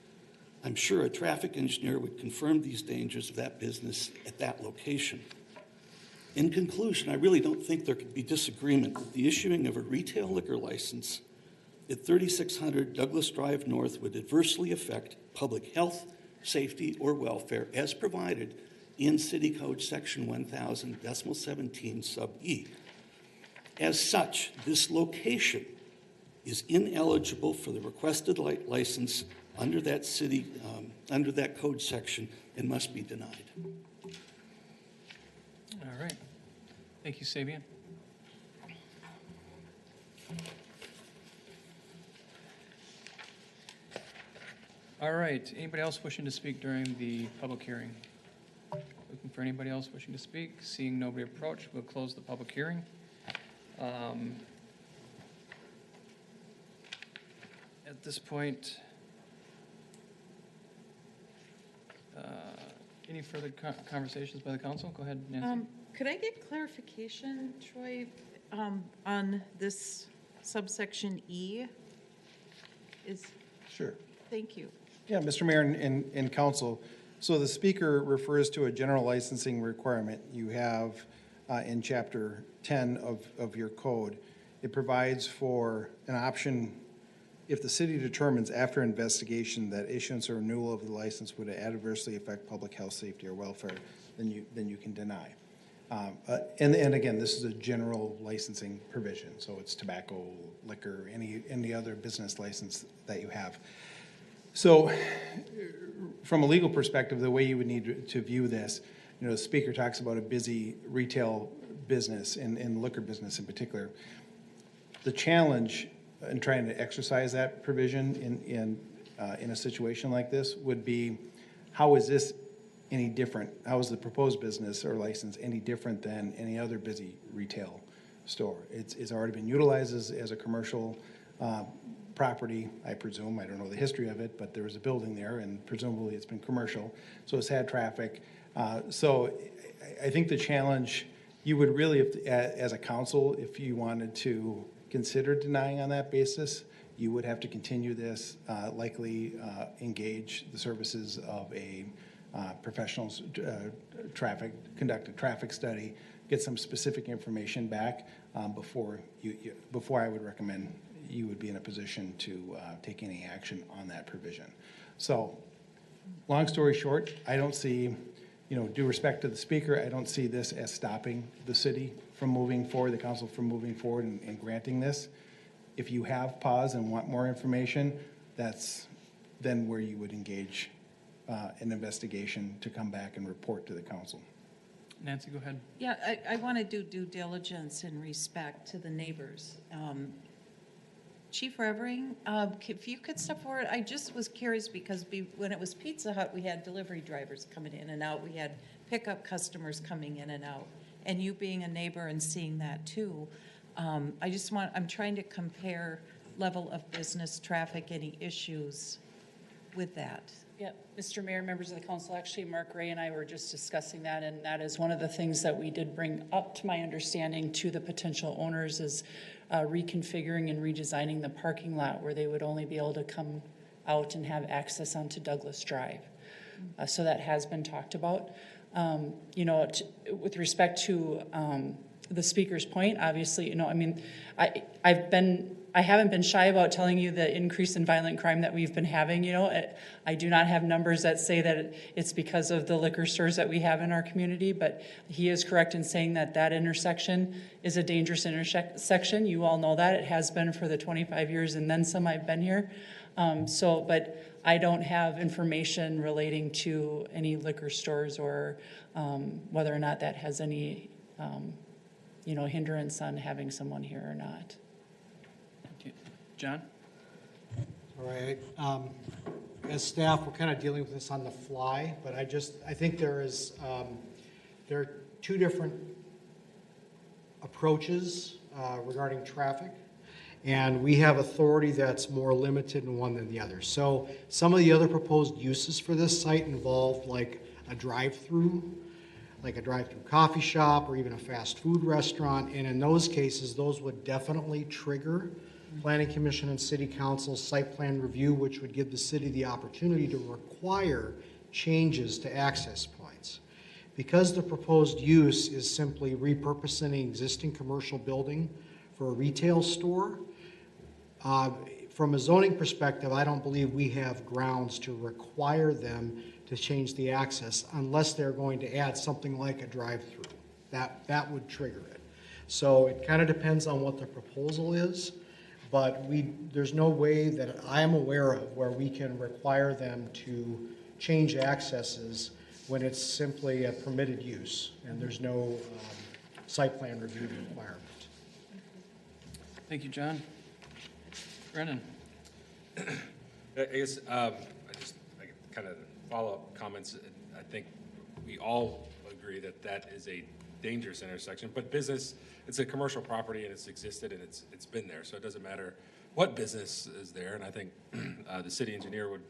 I'm sure a traffic engineer would confirm these dangers of that business at that location. In conclusion, I really don't think there could be disagreement that the issuing of a retail liquor license at 3600 Douglas Drive North would adversely affect public health, safety, or welfare as provided in City Code Section 1000.17 sub E. As such, this location is ineligible for the requested license under that under that code section and must be denied. All right. Thank you, Sabian. All right. Anybody else wishing to speak during the public hearing? Looking for anybody else wishing to speak? Seeing nobody approach, we'll close the public hearing. At this point, any further conversations by the council? Go ahead, Nancy. Could I get clarification, Troy, on this subsection E? Sure. Thank you. Yeah, Mr. Mayor and council. So the speaker refers to a general licensing requirement you have in Chapter 10 of your code. It provides for an option if the city determines after investigation that issuance or renewal of the license would adversely affect public health, safety, or welfare, then you can deny. And again, this is a general licensing provision, so it's tobacco, liquor, any other business license that you have. So from a legal perspective, the way you would need to view this, the speaker talks about a busy retail business and liquor business in particular. The challenge in trying to exercise that provision in a situation like this would be, how is this any different? How is the proposed business or license any different than any other busy retail store? It's already been utilized as a commercial property, I presume. I don't know the history of it, but there was a building there, and presumably it's been commercial, so it's had traffic. So I think the challenge, you would really, as a council, if you wanted to consider denying on that basis, you would have to continue this, likely engage the services of a professional conduct a traffic study, get some specific information back before I would recommend you would be in a position to take any action on that provision. So, long story short, I don't see, due respect to the speaker, I don't see this as stopping the city from moving forward, the council from moving forward and granting this. If you have pause and want more information, that's then where you would engage an investigation to come back and report to the council. Nancy, go ahead. Yeah, I want to do due diligence in respect to the neighbors. Chief Revering, if you could step forward, I just was curious because when it was Pizza Hut, we had delivery drivers coming in and out. We had pickup customers coming in and out. And you being a neighbor and seeing that too, I'm trying to compare level of business traffic, any issues with that. Yeah, Mr. Mayor, members of the council, actually, Mark Ray and I were just discussing that, and that is one of the things that we did bring up, to my understanding, to the potential owners is reconfiguring and redesigning the parking lot where they would only be able to come out and have access onto Douglas Drive. So that has been talked about. With respect to the speaker's point, obviously, I haven't been shy about telling you the increase in violent crime that we've been having. I do not have numbers that say that it's because of the liquor stores that we have in our community, but he is correct in saying that that intersection is a dangerous intersection. You all know that. It has been for the 25 years and then some I've been here. But I don't have information relating to any liquor stores or whether or not that has any, hindrance on having someone here or not. John? All right. As staff, we're kind of dealing with this on the fly, but I think there are two different approaches regarding traffic, and we have authority that's more limited in one than the other. So some of the other proposed uses for this site involve like a drive-through, like a drive-through coffee shop or even a fast food restaurant, and in those cases, those would definitely trigger Planning Commission and City Council site plan review, which would give the city the opportunity to require changes to access points. Because the proposed use is simply repurposing an existing commercial building for a retail store, from a zoning perspective, I don't believe we have grounds to require them to change the access unless they're going to add something like a drive-through. That would trigger it. So it kind of depends on what the proposal is, but there's no way that I'm aware of where we can require them to change accesses when it's simply a permitted use and there's no site plan review requirement. Thank you, John. Brennan? I guess kind of follow-up comments. I think we all agree that that is a dangerous intersection, but business, it's a commercial property and it's existed and it's been there, so it doesn't matter what business is there. And I think the city engineer would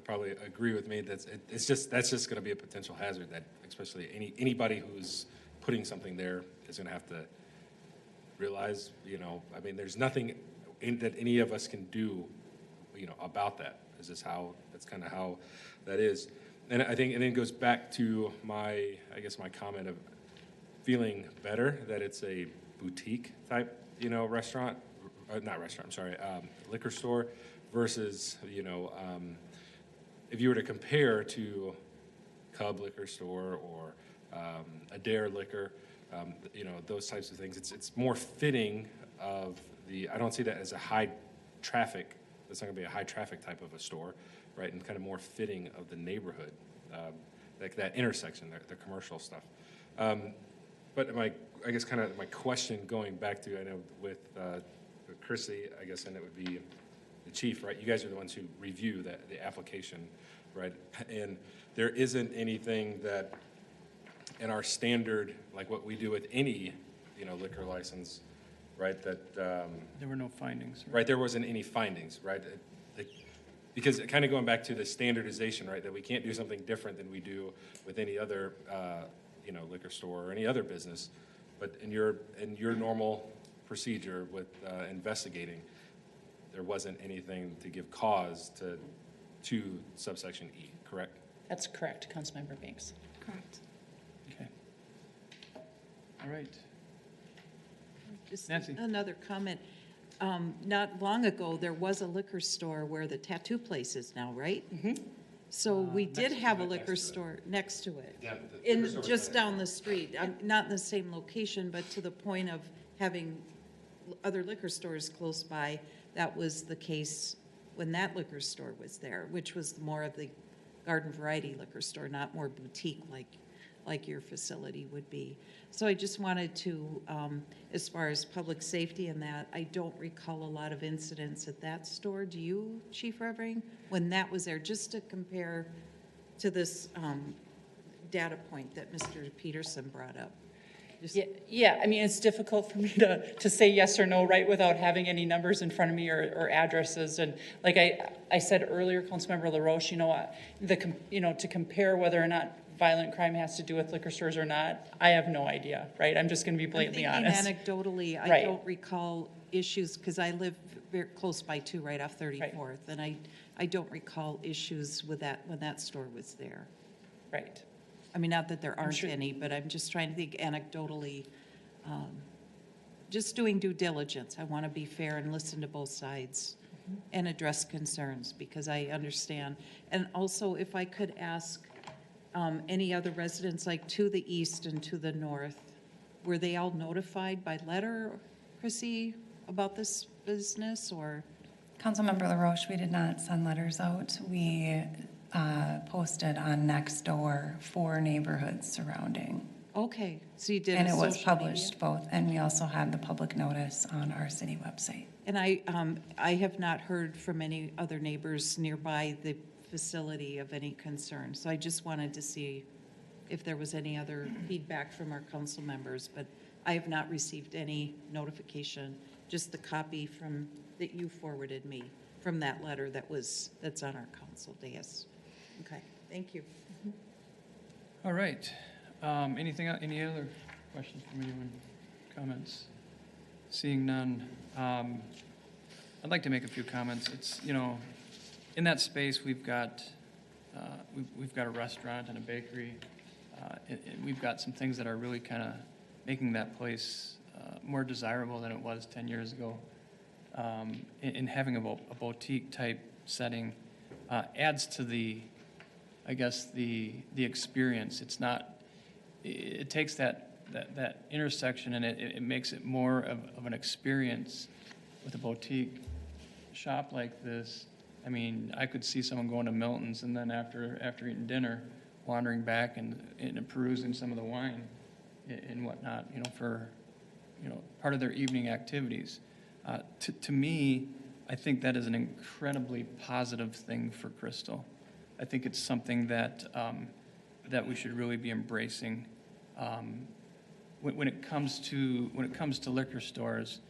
probably agree with me that that's just going to be a potential hazard, that especially anybody who's putting something there is going to have to realize, I mean, there's nothing that any of us can do, about that. That's kind of how that is. And I think, and it goes back to my comment of feeling better that it's a boutique type, restaurant, not restaurant, I'm sorry, liquor store versus, if you were to compare to Cub Liquor Store or Adair Liquor, those types of things, it's more fitting of I don't see that as a high traffic, it's not gonna be a high traffic type of a store, right? And kind of more fitting of the neighborhood, like that intersection, the commercial stuff. But my question going back to, I know with Chrissy, I guess, and it would be the chief, right? You guys are the ones who review the application, right? And there isn't anything that in our standard, like what we do with any, liquor license, right? That there were no findings. Right, there wasn't any findings, right? Because kind of going back to the standardization, right? That we can't do something different than we do with any other, liquor store or any other business. But in your normal procedure with investigating, there wasn't anything to give cause to subsection E, correct? That's correct, Councilmember Banks. Correct. Okay. All right. Just Nancy. another comment. Not long ago, there was a liquor store where the tattoo place is now, right? Mm-hmm. So we did have a liquor store next to it. Yeah, just down the street. Not in the same location, but to the point of having other liquor stores close by. That was the case when that liquor store was there, which was more of the garden variety liquor store, not more boutique like your facility would be. So I just wanted to, as far as public safety and that, I don't recall a lot of incidents at that store. Do you, Chief Revering? When that was there, just to compare to this data point that Mr. Peterson brought up. Yeah, I mean, it's difficult for me to say yes or no, right, without having any numbers in front of me or addresses. And like I said earlier, Councilmember LaRoche, to compare whether or not violent crime has to do with liquor stores or not, I have no idea, right? I'm just going to be blatantly honest. Anecdotally, I Right. don't recall issues, because I live very close by too, right off 34th, and I don't recall issues with that when that store was there. Right. I mean, not that there aren't sure. any, but I'm just trying to think anecdotally, just doing due diligence. I want to be fair and listen to both sides and address concerns, because I understand. And also, if I could ask any other residents, like to the east and to the north, were they all notified by letter, Chrissy, about this business, or? Councilmember LaRoche, we did not send letters out. We posted on Nextdoor for neighborhoods surrounding. Okay, so you did And a it was social media? published both, and we also had the public notice on our city website. And I have not heard from any other neighbors nearby the facility of any concern. So I just wanted to see if there was any other feedback from our council members, but I have not received any notification, just the copy that you forwarded me from that letter that's on our council dais. Okay, thank you. All right. Any other questions from anyone? Comments? Seeing none, I'd like to make a few comments. It's, in that space, we've got a restaurant and a bakery, and we've got some things that are really kind of making that place more desirable than it was 10 years ago. And having a boutique-type setting adds to the experience. It takes that intersection and it makes it more of an experience with a boutique shop like this. I mean, I could see someone going to Milton's and then after eating dinner, wandering back and perusing some of the wine and whatnot, for part of their evening activities. To me, I think that is an incredibly positive thing for Crystal. I think it's something that we should really be embracing. When it comes to liquor stores,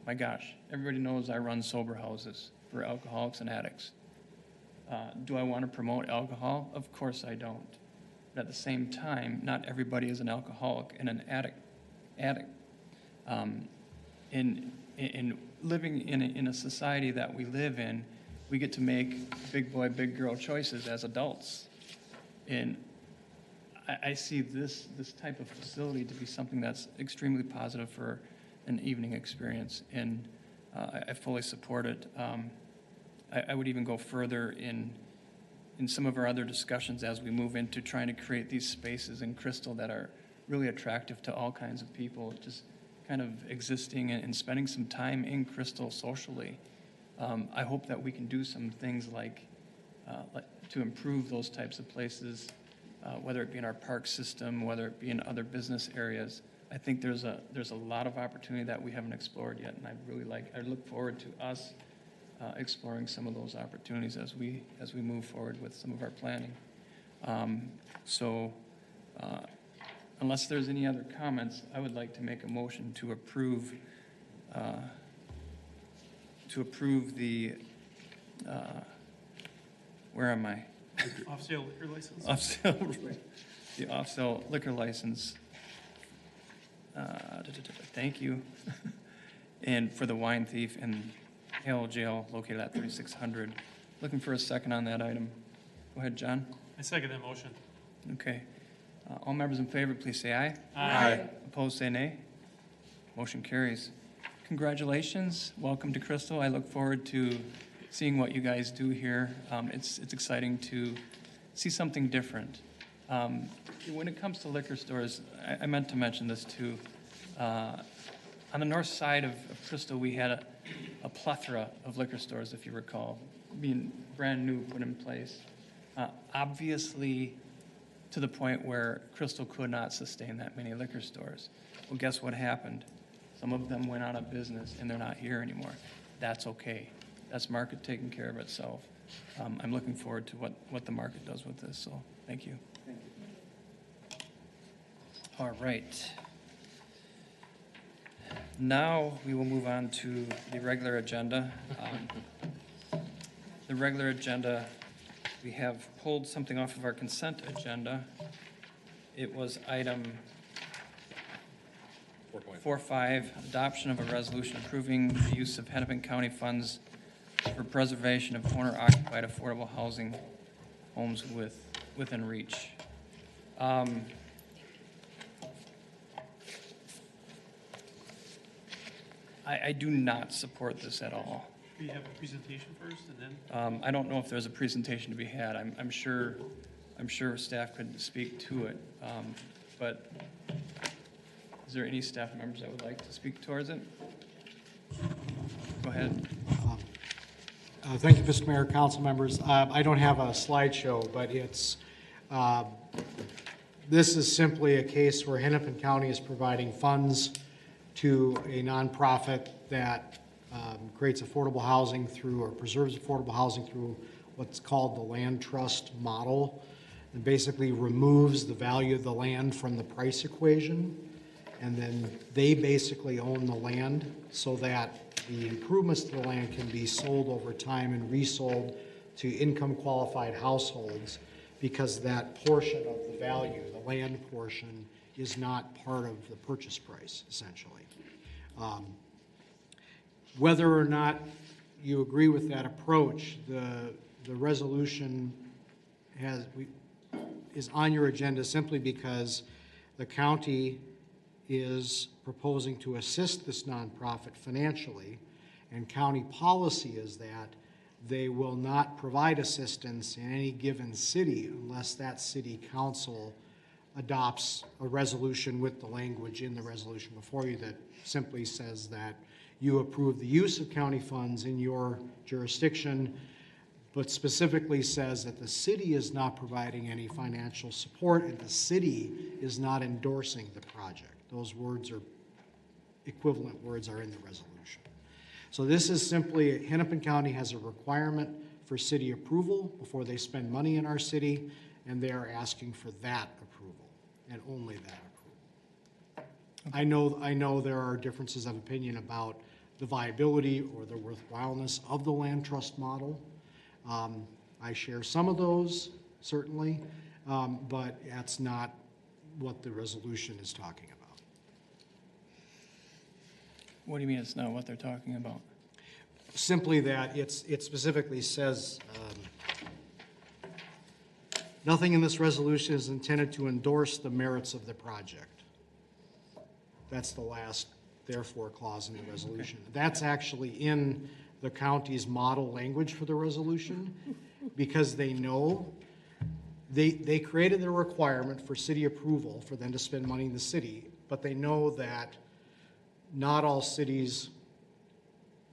my gosh, everybody knows I run sober houses for alcoholics and addicts. Do I want to promote alcohol? Of course I don't. But at the same time, not everybody is an alcoholic and an addict. In living in a society that we live in, we get to make big boy, big girl choices as adults. And I see this type of facility to be something that's extremely positive for an evening experience, and I fully support it. I would even go further in some of our other discussions as we move into trying to create these spaces in Crystal that are really attractive to all kinds of people, just kind of existing and spending some time in Crystal socially. I hope that we can do some things like to improve those types of places, whether it be in our park system, whether it be in other business areas. I think there's a lot of opportunity that we haven't explored yet, and I look forward to us exploring some of those opportunities as we move forward with some of our planning. Unless there's any other comments, I would like to make a motion to approve the, where am I? Off-sale liquor license? The off-sale liquor license. Thank you. And for the Wine Thief and Hale Jail located at 3600. Looking for a second on that item. Go ahead, John. I second that motion. Okay. All members in favor, please say aye. Aye. Opposed, say nay. Motion carries. Congratulations. Welcome to Crystal. I look forward to seeing what you guys do here. It's exciting to see something different. When it comes to liquor stores, I meant to mention this too. On the north side of Crystal, we had a plethora of liquor stores, if you recall, being brand new, put in place. Obviously, to the point where Crystal could not sustain that many liquor stores. Well, guess what happened? Some of them went out of business, and they're not here anymore. That's okay. That's market taking care of itself. I'm looking forward to what the market does with this, so thank you. All right. Now we will move on to the regular agenda. The regular agenda, we have pulled something off of our consent agenda. It was item 4.5, adoption of a resolution approving the use of Hennepin County funds for preservation of owner-occupied affordable housing homes within reach. I do not support this at all. Do you have a presentation first and then? I don't know if there's a presentation to be had. I'm sure staff could speak to it. But is there any staff members that would like to speak towards it? Go ahead. Thank you, Mr. Mayor, council members. I don't have a slideshow, but it's This is simply a case where Hennepin County is providing funds to a nonprofit that creates affordable housing through, or preserves affordable housing through what's called the land trust model. It basically removes the value of the land from the price equation, and then they basically own the land so that the improvements to the land can be sold over time and resold to income qualified households, because that portion of the value, the land portion, is not part of the purchase price, essentially. Whether or not you agree with that approach, the resolution is on your agenda simply because the county is proposing to assist this nonprofit financially, and county policy is that they will not provide assistance in any given city unless that city council adopts a resolution with the language in the resolution before you that simply says that you approve the use of county funds in your jurisdiction, but specifically says that the city is not providing any financial support and the city is not endorsing the project. Those words, are equivalent words, are in the resolution. So this is simply, Hennepin County has a requirement for city approval before they spend money in our city, and they are asking for that approval and only that approval. I know there are differences of opinion about the viability or the worthwhileness of the land trust model. I share some of those, certainly, but that's not what the resolution is talking about. What do you mean it's not what they're talking about? Simply that it specifically says, nothing in this resolution is intended to endorse the merits of the project. That's the last therefore clause in the resolution. Okay. That's actually in the county's model language for the resolution, because they know they created the requirement for city approval for them to spend money in the city, but they know that not all cities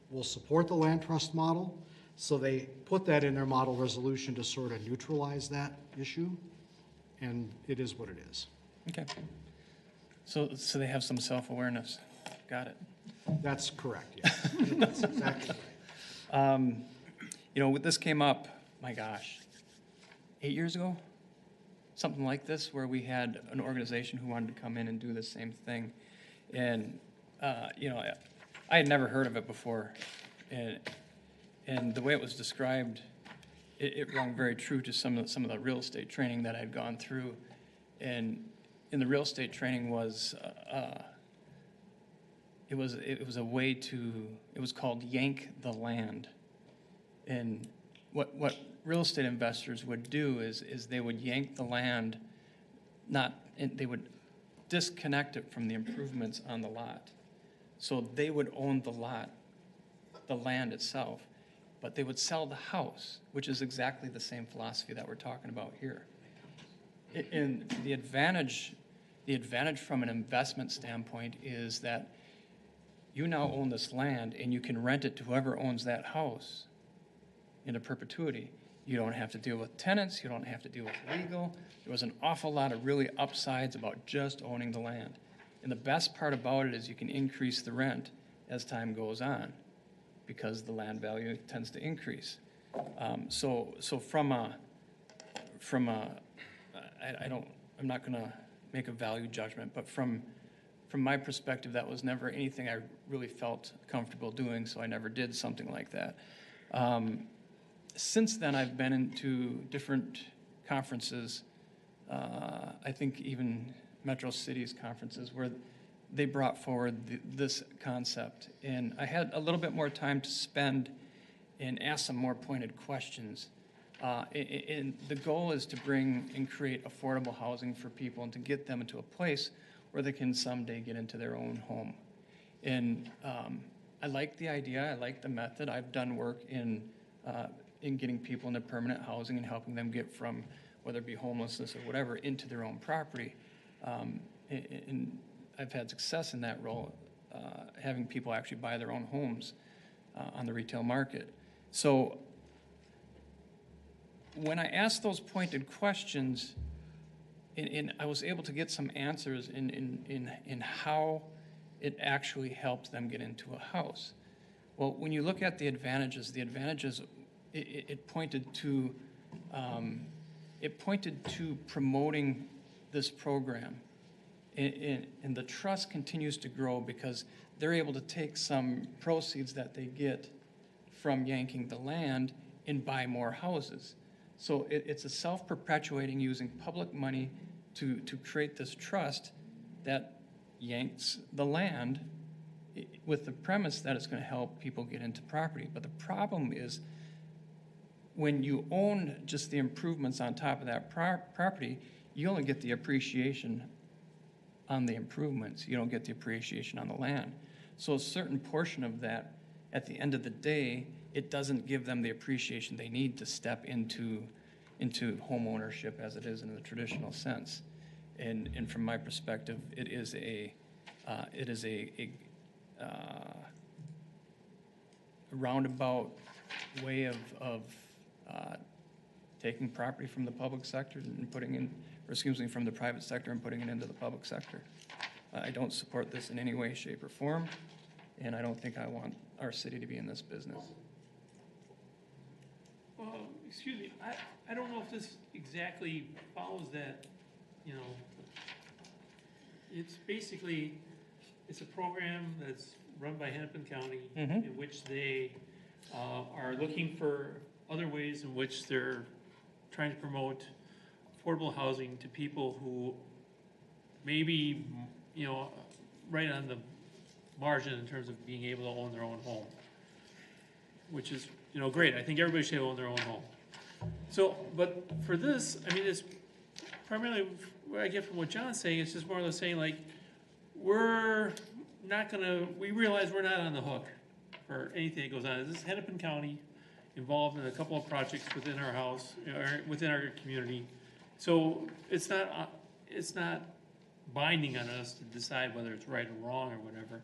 will support the land trust model, so they put that in their model resolution to sort of neutralize that issue, and it is what it is. Okay. So they have some self-awareness. Got it. That's correct, yeah. That's exactly right. You know, this came up, my gosh, 8 years ago? Something like this, where we had an organization who wanted to come in and do the same thing. And, you know, I had never heard of it before. And the way it was described, it rang very true to some of the real estate training that I'd gone through. And in the real estate training was, it was a way to, it was called yank the land. And what real estate investors would do is they would yank the land, they would disconnect it from the improvements on the lot. So they would own the lot, the land itself, but they would sell the house, which is exactly the same philosophy that we're talking about here. And the advantage from an investment standpoint is that you now own this land and you can rent it to whoever owns that house into perpetuity. You don't have to deal with tenants, you don't have to deal with legal. There was an awful lot of really upsides about just owning the land. And the best part about it is you can increase the rent as time goes on, because the land value tends to increase. So I'm not going to make a value judgment, but from my perspective, that was never anything I really felt comfortable doing, so I never did something like that. Since then, I've been into different conferences, I think even Metro Cities conferences, where they brought forward this concept. And I had a little bit more time to spend and ask some more pointed questions. And the goal is to bring and create affordable housing for people and to get them into a place where they can someday get into their own home. And I like the idea, I like the method. I've done work in getting people into permanent housing and helping them get from, whether it be homelessness or whatever, into their own property. And I've had success in that role, having people actually buy their own homes on the retail market. So when I ask those pointed questions and I was able to get some answers in how it actually helped them get into a house. Well, when you look at the advantages, it pointed to promoting this program. And the trust continues to grow because they're able to take some proceeds that they get from yanking the land and buy more houses. So it's a self-perpetuating, using public money to create this trust that yanks the land with the premise that it's going to help people get into property. But the problem is, when you own just the improvements on top of that property, you only get the appreciation on the improvements. You don't get the appreciation on the land. So a certain portion of that, at the end of the day, it doesn't give them the appreciation they need to step into home ownership as it is in the traditional sense. And from my perspective, it is a roundabout way of taking property from the public sector and putting in, or excuse me, from the private sector and putting it into the public sector. I don't support this in any way, shape, or form, and I don't think I want our city to be in this business. Well, excuse me, I don't know if this exactly follows that, you know, it's basically, it's a program that's run by Hennepin County, in which they are looking for other ways in which they're trying to promote affordable housing to people who maybe, you know, right on the margin in terms of being able to own their own home, which is, you know, great. I think everybody should own their own home. So, but for this, I mean, it's primarily what I get from what John's saying. It's just more or less saying, like, we're not gonna, we realize we're not on the hook for anything that goes on. This is Hennepin County involved in a couple of projects within our house, or within our community. So it's not binding on us to decide whether it's right or wrong or whatever.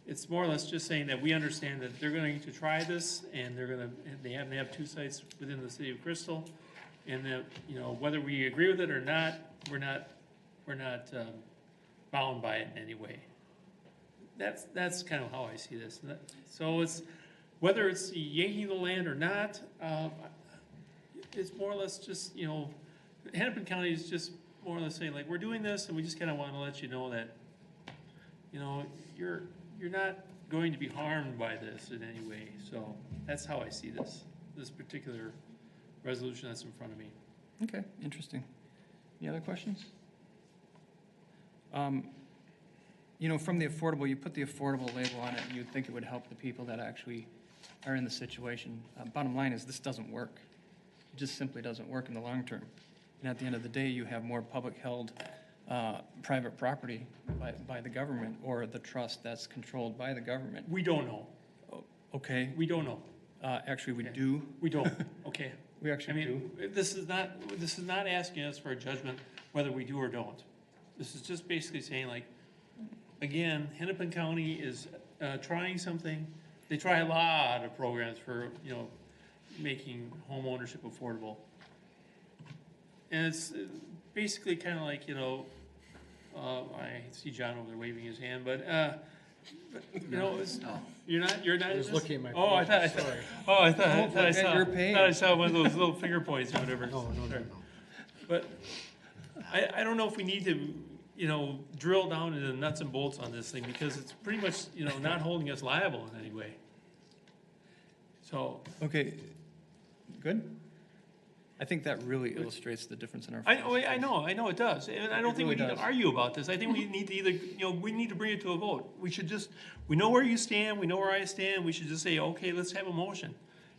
It's more or less just saying that we understand that they're going to try this, and they happen to have 2 sites within the city of Crystal, and that, you know, whether we agree with it or not, we're not bound by it in any way. That's kind of how I see this. So it's, whether it's yanking the land or not, it's more or less just, you know, Hennepin County is just more or less saying, like, we're doing this, and we just kind of want to let you know that, you know, you're not going to be harmed by this in any way. So that's how I see this particular resolution that's in front of me. Okay, interesting. Any other questions? You know, from the affordable, you put the affordable label on it, and you'd think it would help the people that actually are in the situation. Bottom line is, this doesn't work. It just simply doesn't work in the long term. And at the end of the day, you have more public-held private property by the government, or the trust that's controlled by the government. We don't know. Okay. We don't know. Actually, we do. We don't. Okay. We actually do. This is not asking us for a judgment whether we do or don't. This is just basically saying, like, again, Hennepin County is trying something. They try a lot of programs for, you know, making home ownership affordable. And it's basically kind of like, you know, I see John over there waving his hand, but you know, it's, you're not. I was looking at my. Oh, I saw one of those little finger points or whatever. No. But I don't know if we need to, you know, drill down into the nuts and bolts on this thing, because it's pretty much, you know, not holding us liable in any way. So. Okay, good. I think that really illustrates the difference in our. I know it does, and I don't think we need to argue about this. I think we need to either, you know, we need to bring it to a vote. We should just, we know where you stand, we know where I stand. We should just say, okay, let's have a motion,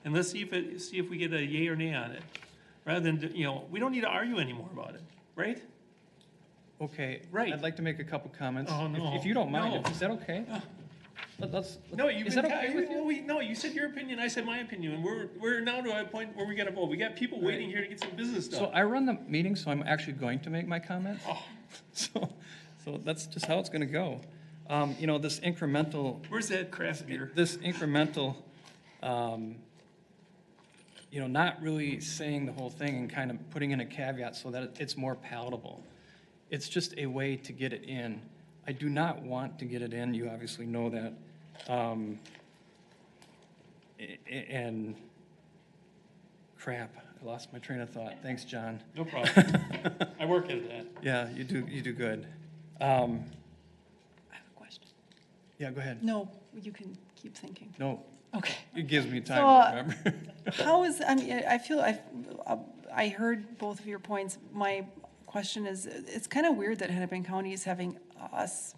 and let's see if we get a yay or nay on it, rather than, you know, we don't need to argue anymore about it, right? Okay. Right. I'd like to make a couple comments. Oh, no. If you don't mind, No. Is that okay? No, is that okay with you? No, you said your opinion, I said my opinion, and we're now to a point where we gotta vote. We got people waiting here to get some business done. So I run the meeting, so I'm actually going to make my comments. Oh. So that's just how it's gonna go. You know, this incremental. Where's that craft beer? This incremental, you know, not really saying the whole thing and kind of putting in a caveat so that it's more palatable. It's just a way to get it in. I do not want to get it in, you obviously know that. And crap, I lost my train of thought. Thanks, John. No problem. I work at that. Yeah, you do good. I have a question. Yeah, go ahead. No, you can keep thinking. No, Okay. it gives me So, time to remember. How is, I mean, I feel, I heard both of your points. My question is, it's kind of weird that Hennepin County is having us.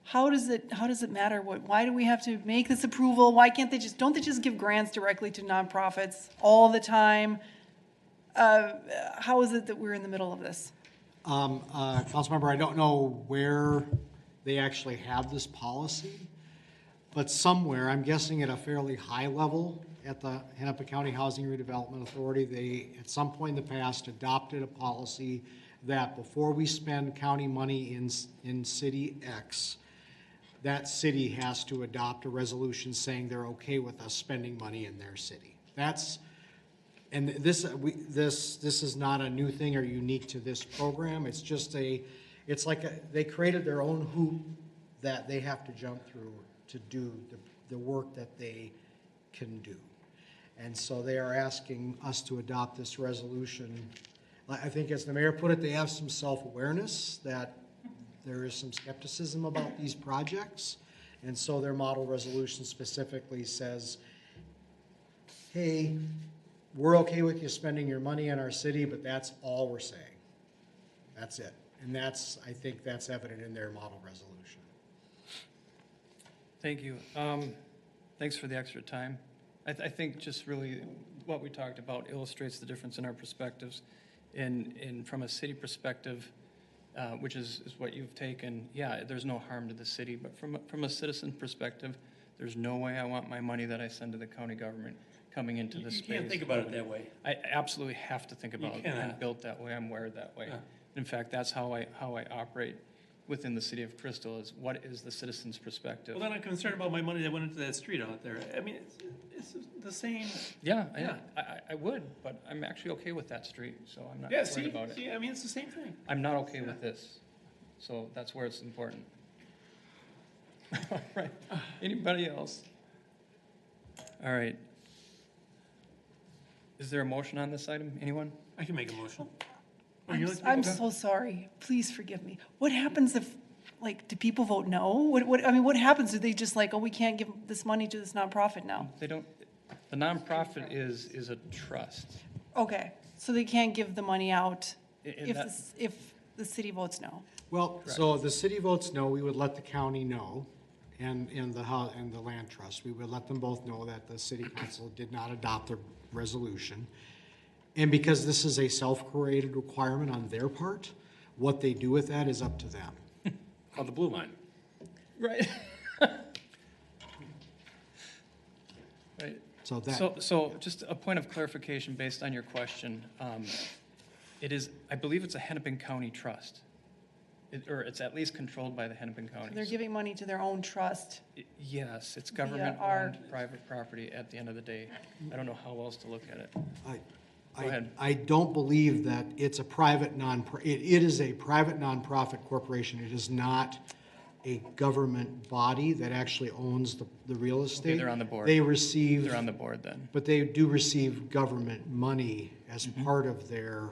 How does it matter? Why do we have to make this approval? Why can't don't they just give grants directly to nonprofits all the time? How is it that we're in the middle of this? Councilmember, I don't know where they actually have this policy, but somewhere, I'm guessing at a fairly high level at the Hennepin County Housing Redevelopment Authority, they, at some point in the past, adopted a policy that before we spend county money in city X, that city has to adopt a resolution saying they're okay with us spending money in their city. And this is not a new thing or unique to this program. It's just they created their own hoop that they have to jump through to do the work that they can do. And so they are asking us to adopt this resolution. I think as the mayor put it, they have some self-awareness that there is some skepticism about these projects. And so their model resolution specifically says, hey, we're okay with you spending your money in our city, but that's all we're saying. That's it. And I think that's evident in their model resolution. Thank you. Thanks for the extra time. I think just really what we talked about illustrates the difference in our perspectives. And from a city perspective, which is what you've taken, yeah, there's no harm to the city. But from a citizen perspective, there's no way I want my money that I send to the county government coming into this space. You can't think about it that way. I absolutely have to think about it. I'm built that way. I'm wired that way. Yeah. In fact, that's how I operate within the city of Crystal, is what is the citizen's perspective. Well, then I'm concerned about my money that went into that street out there. I mean, it's the same. Yeah, Yeah. I would, but I'm actually okay with that street, so I'm not Yeah, worried about it. see, I mean, it's the same thing. I'm not okay with this, so that's where it's important. All right, anybody else? All right. Is there a motion on this item? Anyone? I can make a motion. I'm so sorry. Please forgive me. What happens if, do people vote no? What happens? Do they just we can't give this money to this nonprofit now? They don't, the nonprofit is a trust. Okay, so they can't give the money out And if the city votes no? Well, so the city votes no, we would let the county know, and the land trust. We would let them both know that the city council did not adopt the resolution. And because this is a self-created requirement on their part, what they do with that is up to them. Called the blue line. Right. Right. So just a point of clarification based on your question. I believe it's a Hennepin County trust. Or it's at least controlled by the Hennepin County. They're giving money to their own trust. Yes, it's government-owned private property at the end of the day. I don't know how else to look at it. Go ahead. I don't believe that it's a private it is a private nonprofit corporation. It is not a government body that actually owns the real estate. Okay, they're on the board. They're on the board then. But they do receive government money as part of their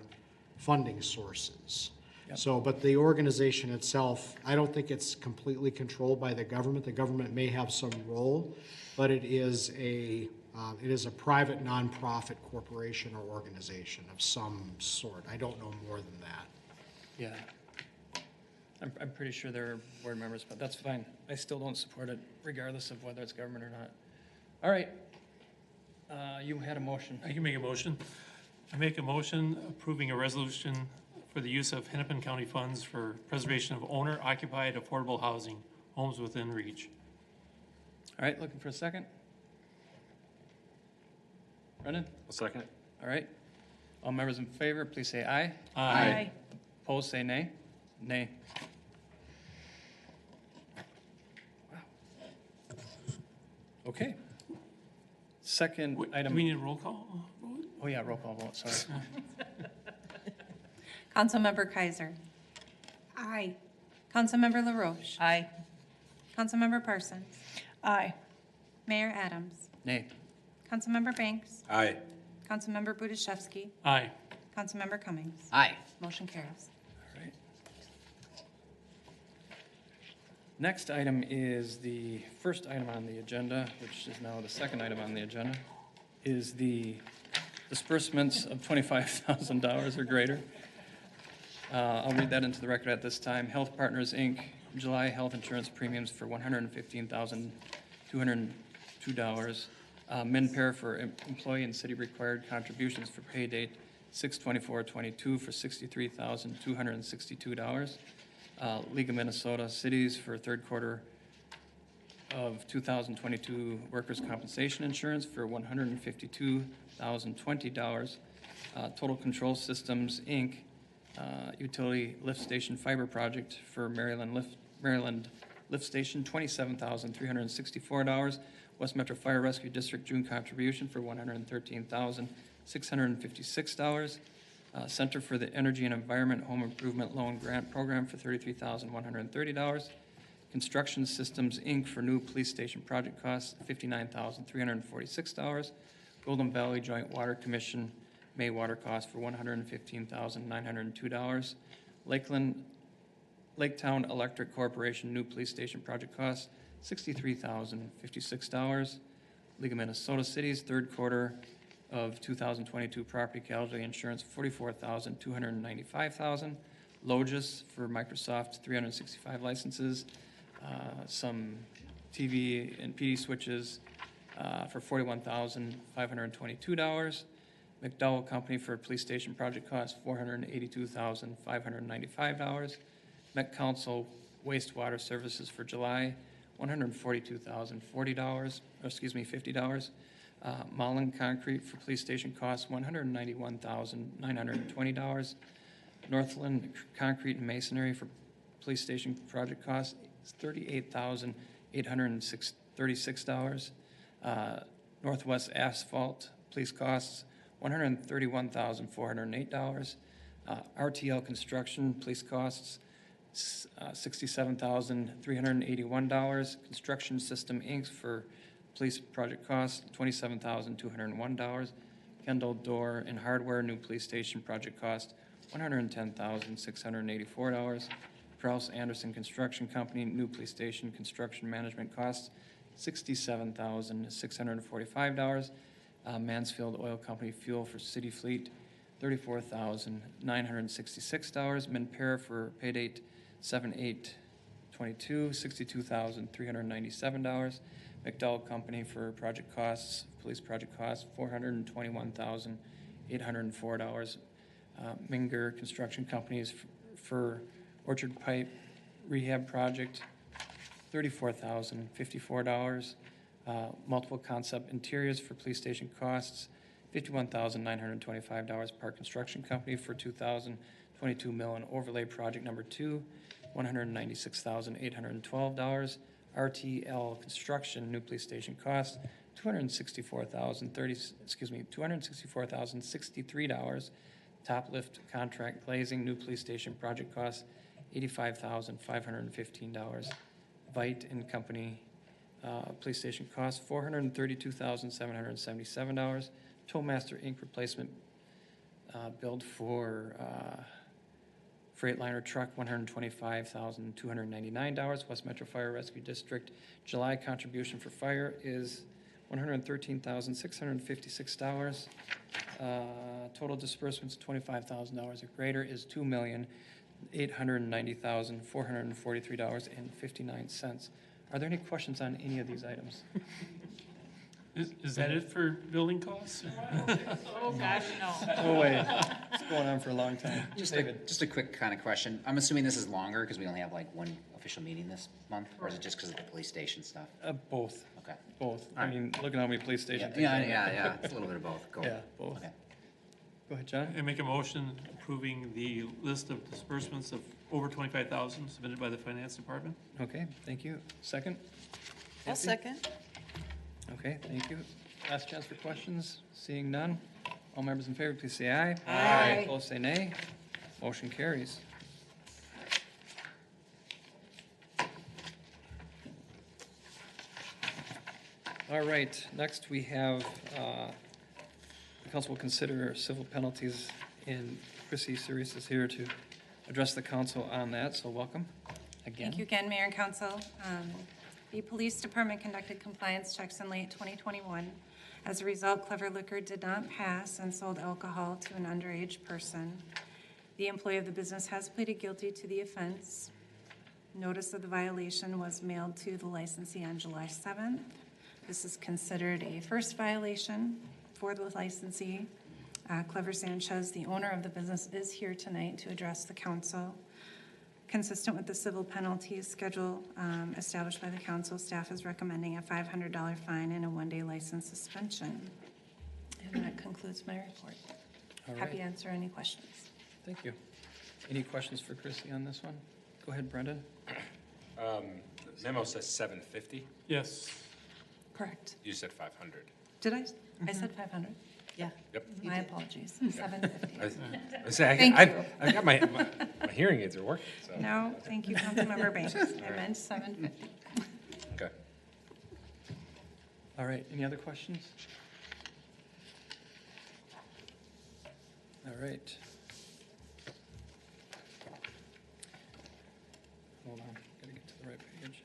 funding sources. Yep. So, but the organization itself, I don't think it's completely controlled by the government. The government may have some role, but it is a private nonprofit corporation or organization of some sort. I don't know more than that. Yeah. I'm pretty sure there are board members, but that's fine. I still don't support it, regardless of whether it's government or not. All right. You had a motion. I can make a motion. I make a motion approving a resolution for the use of Hennepin County funds for preservation of owner-occupied affordable housing, homes within reach. All right, looking for a second? Brendan? A second. All right. All members in favor, please say aye. Aye. Opposed, say nay. Nay. Wow. Okay. Second item. Do we need a roll call? Oh, yeah, roll call vote, sorry. Councilmember Kaiser, Aye. Councilmember LaRoche. Aye. Councilmember Parsons. Aye. Mayor Adams. Nay. Councilmember Banks. Aye. Councilmember Budashevsky. Aye. Councilmember Cummings. Aye. Motion carries. All right. Next item is the first item on the agenda, which is now the second item on the agenda, is the disbursements of $25,000 or greater. I'll read that into the record at this time. Health Partners, Inc., July health insurance premiums for $115,202. MinPair for employee and city required contributions for pay date 6/24/22 for $63,262. League of Minnesota Cities for third quarter of 2022 workers' compensation insurance for $152,020. Total Control Systems, Inc., utility lift station fiber project for Maryland Lift Station, $27,364. West Metro Fire Rescue District June contribution for $113,656. Center for the Energy and Environment Home Improvement Loan Grant Program for $33,130. Construction Systems, Inc. for new police station project costs, $59,346. Golden Valley Joint Water Commission May water cost for $115,902. Laketown Electric Corporation new police station project costs, $63,056. League of Minnesota Cities third quarter of 2022 property casualty insurance, $44,295,000. Logis for Microsoft 365 licenses, some TV and PD switches for $41,522. McDowell Company for police station project costs, $482,595. Met Council wastewater services for July, $142,050. Mullen Concrete for police station costs, $191,920. Northland Concrete and Masonry for police station project costs, $38,836. Northwest Asphalt police costs, $131,408. RTL Construction police costs, $67,381. Construction System Inc. for police project costs, $27,201. Kendall Door and Hardware new police station project cost, $110,684. Kraus Anderson Construction Company new police station construction management costs, $67,645. Mansfield Oil Company fuel for city fleet, $34,966. MinPair for pay date 7/8/22, $62,397. McDowell Company for project costs, police project costs, $421,804. Minger Construction Companies for Orchard Pipe Rehab Project, $34,054. Multiple Concept Interiors for police station costs, $51,925. Park Construction Company for 2022 mill and overlay project number 2, $196,812. RTL Construction new police station costs, $264,063. Top Lift Contract Glazing new police station project costs, $85,515. Vite and Company police station costs, $432,777. Tollmaster Inc. replacement build for Freightliner truck, $125,299. West Metro Fire Rescue District July contribution for fire is $113,656. Total disbursements $25,000 or greater is $2,890,443.59. Are there any questions on any of these items? Is that it for building costs? Oh, gosh, no. Oh, wait, it's going on for a long time. Just a quick kind of question. I'm assuming this is longer because we only have like one official meeting this month, or is it just because of the police station stuff? Both. Okay. Both. I mean, look at how many police stations. Yeah. It's a little bit of both. Cool. Yeah, both. Okay. Go ahead, John. I make a motion approving the list of disbursements of over $25,000 submitted by the Finance Department. Okay, thank you. Second? I'll Nancy? second. Okay, thank you. Last chance for questions. Seeing none. All members in favor, please say aye. Aye. Opposed, say nay. Motion carries. All right, next we have, the council will consider civil penalties, and Chrissy Sirius is here to address the council on that, so welcome again. Thank you again, Mayor and Council. The Police Department conducted compliance checks in late 2021. As a result, Clever Liquor did not pass and sold alcohol to an underage person. The employee of the business has pleaded guilty to the offense. Notice of the violation was mailed to the licensee on July 7th. This is considered a first violation for the licensee. Clever Sanchez, the owner of the business, is here tonight to address the council. Consistent with the civil penalties schedule established by the council, staff is recommending a $500 fine and a one-day license suspension. And that concludes my report. All Happy to right. answer any questions. Thank you. Any questions for Chrissy on this one? Go ahead, Brendan. Memo says 750. Yes. Correct. You said 500. Did I? I said 500? Yeah. Yep. My apologies. 750. Thank you. I got my hearing aids are working. So. No, thank you, Councilmember Banks. I meant 750. Okay. All right, any other questions? All right. Hold on, gotta get to the right page.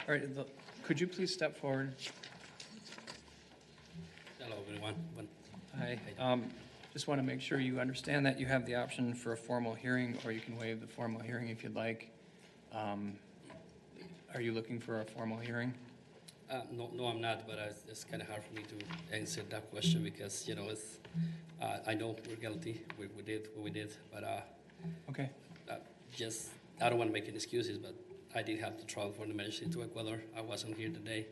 All right, could you please step forward? Hello, everyone. Hi. Just want to make sure you understand that you have the option for a formal hearing, or you can waive the formal hearing if you'd like. Are you looking for a formal hearing? No, I'm not, but it's kind of hard for me to answer that question because, you know, it's, I know we're guilty. We did what we did, but Okay. I don't want to make any excuses, but I did have to travel for an emergency to Ecuador. I wasn't here today,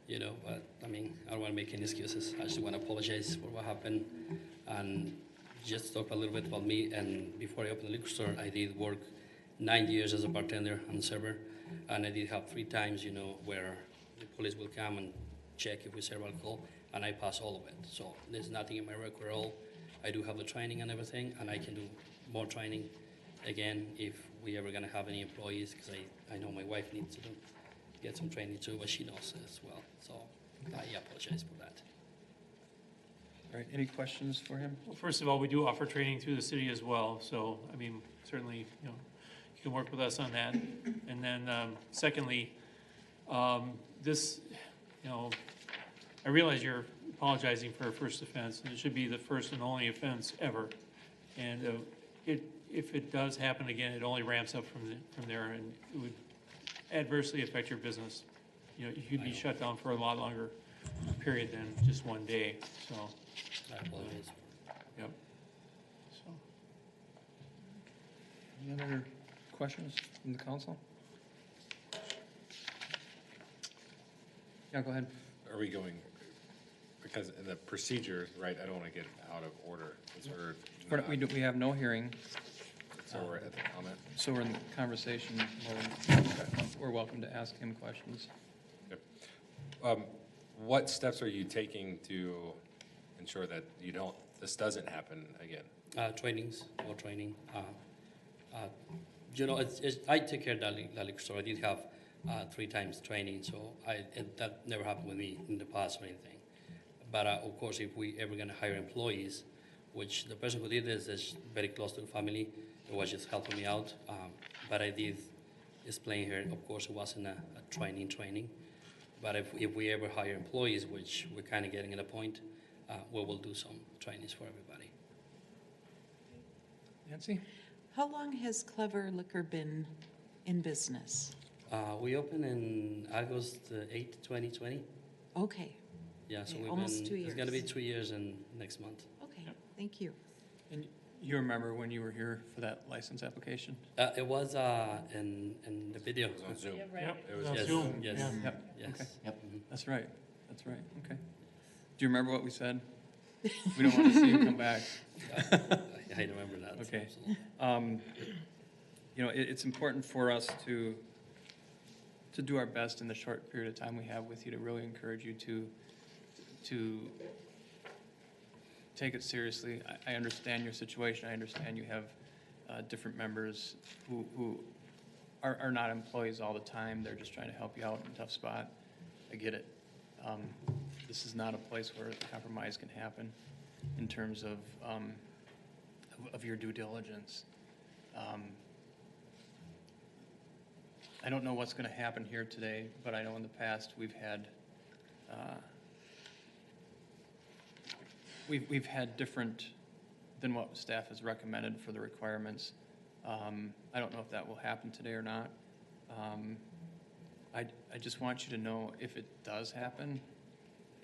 you know, but I mean, I don't want to make any excuses. I just want to apologize for what happened and just talk a little bit about me. And before I opened the liquor store, I did work 9 years as a bartender and server, and I did have 3 times, you know, where the police will come and check if we serve alcohol, and I pass all of it. So there's nothing in my record at all. I do have the training and everything, and I can do more training again if we ever gonna have any employees, because I know my wife needs to get some training too, but she knows as well. So I apologize for that. All right, any questions for him? Well, first of all, we do offer training through the city as well, so, I mean, certainly, you know, you can work with us on that. And then, secondly, this, you know, I realize you're apologizing for a first offense, and it should be the first and only offense ever. And if it does happen again, it only ramps up from there, and it would adversely affect your business. You know, you'd be shut down for a lot longer period than just one day, so. I apologize. Yep. So. Any other questions from the council? Yeah, go ahead. Are we going, because in the procedure, right, I don't want to get out of order. We have no hearing. So we're at the comment? So we're in the conversation mode. We're welcome to ask him questions. Okay. What steps are you taking to ensure that this doesn't happen again? Trainings, more training. You know, I take care of the liquor store. I did have 3 times training, so that never happened with me in the past or anything. But of course, if we ever gonna hire employees, which the person who did this is very close to the family, it was just helping me out. But I did explain here, of course, it wasn't a training. But if we ever hire employees, which we're kind of getting at a point, we will do some trainings for everybody. Nancy? How long has Clever Liquor been in business? We opened in August 8, 2020. Okay. Yeah, so Okay, we've almost been, 2 years. It's gonna be 2 years in next month. Okay, thank you. And you remember when you were here for that license application? It was in the video. It was on Zoom. Yep, It was on Yes, Zoom. yes, Yeah. Yep. yes. Okay. Yep. Mhm. That's right, okay. Do you remember what we said? We don't want to see you come back. I remember that. Okay. Absolutely. You know, it's important for us to do our best in the short period of time we have with you, to really encourage you to take it seriously. I understand your situation. I understand you have different members who are not employees all the time. They're just trying to help you out in a tough spot. I get it. This is not a place where compromise can happen in terms of your due diligence. I don't know what's going to happen here today, but I know in the past we've had different than what staff has recommended for the requirements. I don't know if that will happen today or not. I just want you to know if it does happen,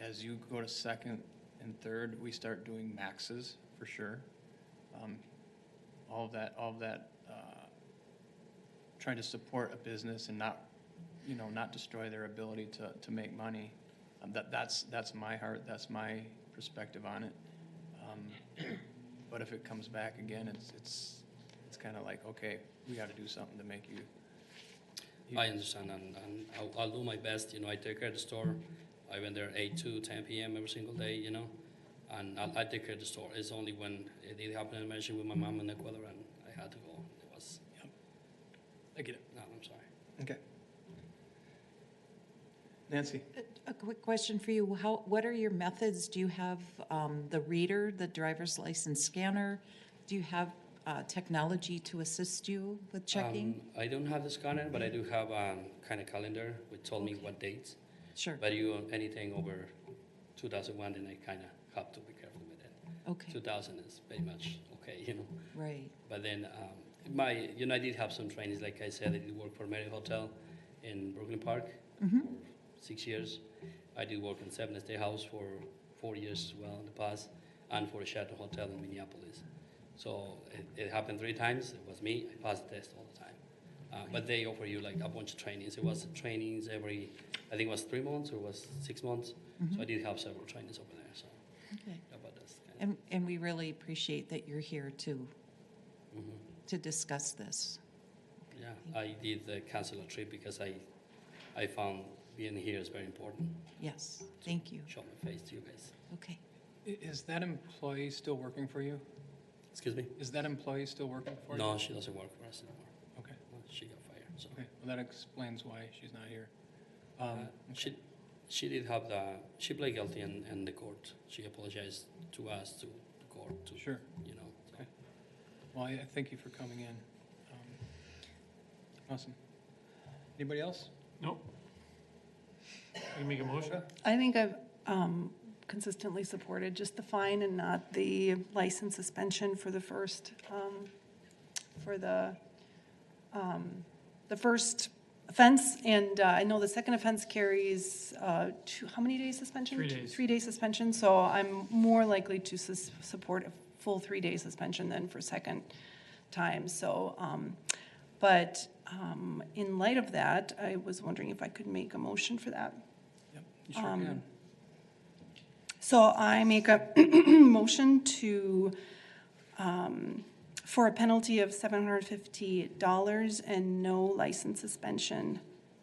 as you go to second and third, we start doing maxes for sure. All of that, trying to support a business and not destroy their ability to make money. That's my heart. That's my perspective on it. But if it comes back again, it's kind of like, okay, we got to do something to make you. I understand, and I'll do my best. I take care of the store. I went there 8 to 10 p.m. every single day, and I take care of the store. It's only when it did happen, I mentioned with my mom in Ecuador, and I had to go. It was. Yep. I get it. No, I'm sorry. Okay. Nancy? A quick question for you. What are your methods? Do you have the reader, the driver's license scanner? Do you have technology to assist you with checking? I don't have the scanner, but I do have kind of calendar which told me what dates. Sure. But anything over 2001, then I kind of have to be careful with it. Okay. 2000 is very much okay, Right. But then I did have some trainings. Like I said, I did work for Marriott Hotel in Brooklyn Park for 6 years. I did work in Seven Estate House for 4 years as well in the past, and for a Sheraton Hotel in Minneapolis. So it happened 3 times. It was me. I passed the test all the time. But they offer you like a bunch of trainings. It was trainings every, I think it was 3 months or it was 6 months. So I did have several trainings over there. So Okay. about this. And we really appreciate that you're here to discuss this. Yeah, I did cancel a trip because I found being here is very important. Yes, thank you. Show my face to you guys. Okay. Is that employee still working for you? Excuse me? Is that employee still working for you? No, she doesn't work for us anymore. Okay. She got fired. So. Okay, well, that explains why she's not here. She did have she played guilty in the court. She apologized to us, to the court. Sure. So. Okay. Well, I thank you for coming in. Awesome. Anybody else? Nope. Can you make a motion? I think I've consistently supported just the fine and not the license suspension for the first, first offense. And I know the second offense carries how many days suspension? 3 days. 3 day suspension. So I'm more likely to support a full 3 day suspension than for second time. So, but in light of that, I was wondering if I could make a motion for that. Yep, you sure can. So I make a motion to, for a penalty of $750 and no license suspension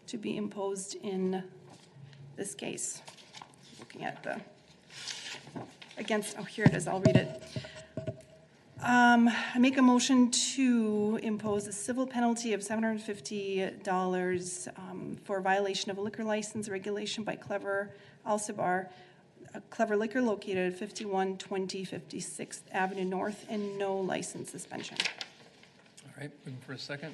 to be imposed in this case. Looking at here it is, I'll read it. I make a motion to impose a civil penalty of $750 for violation of a liquor license regulation by Clever Alcibar, a Clever Liquor located at 5120 56th Avenue North, and no license suspension. All right, looking for a second.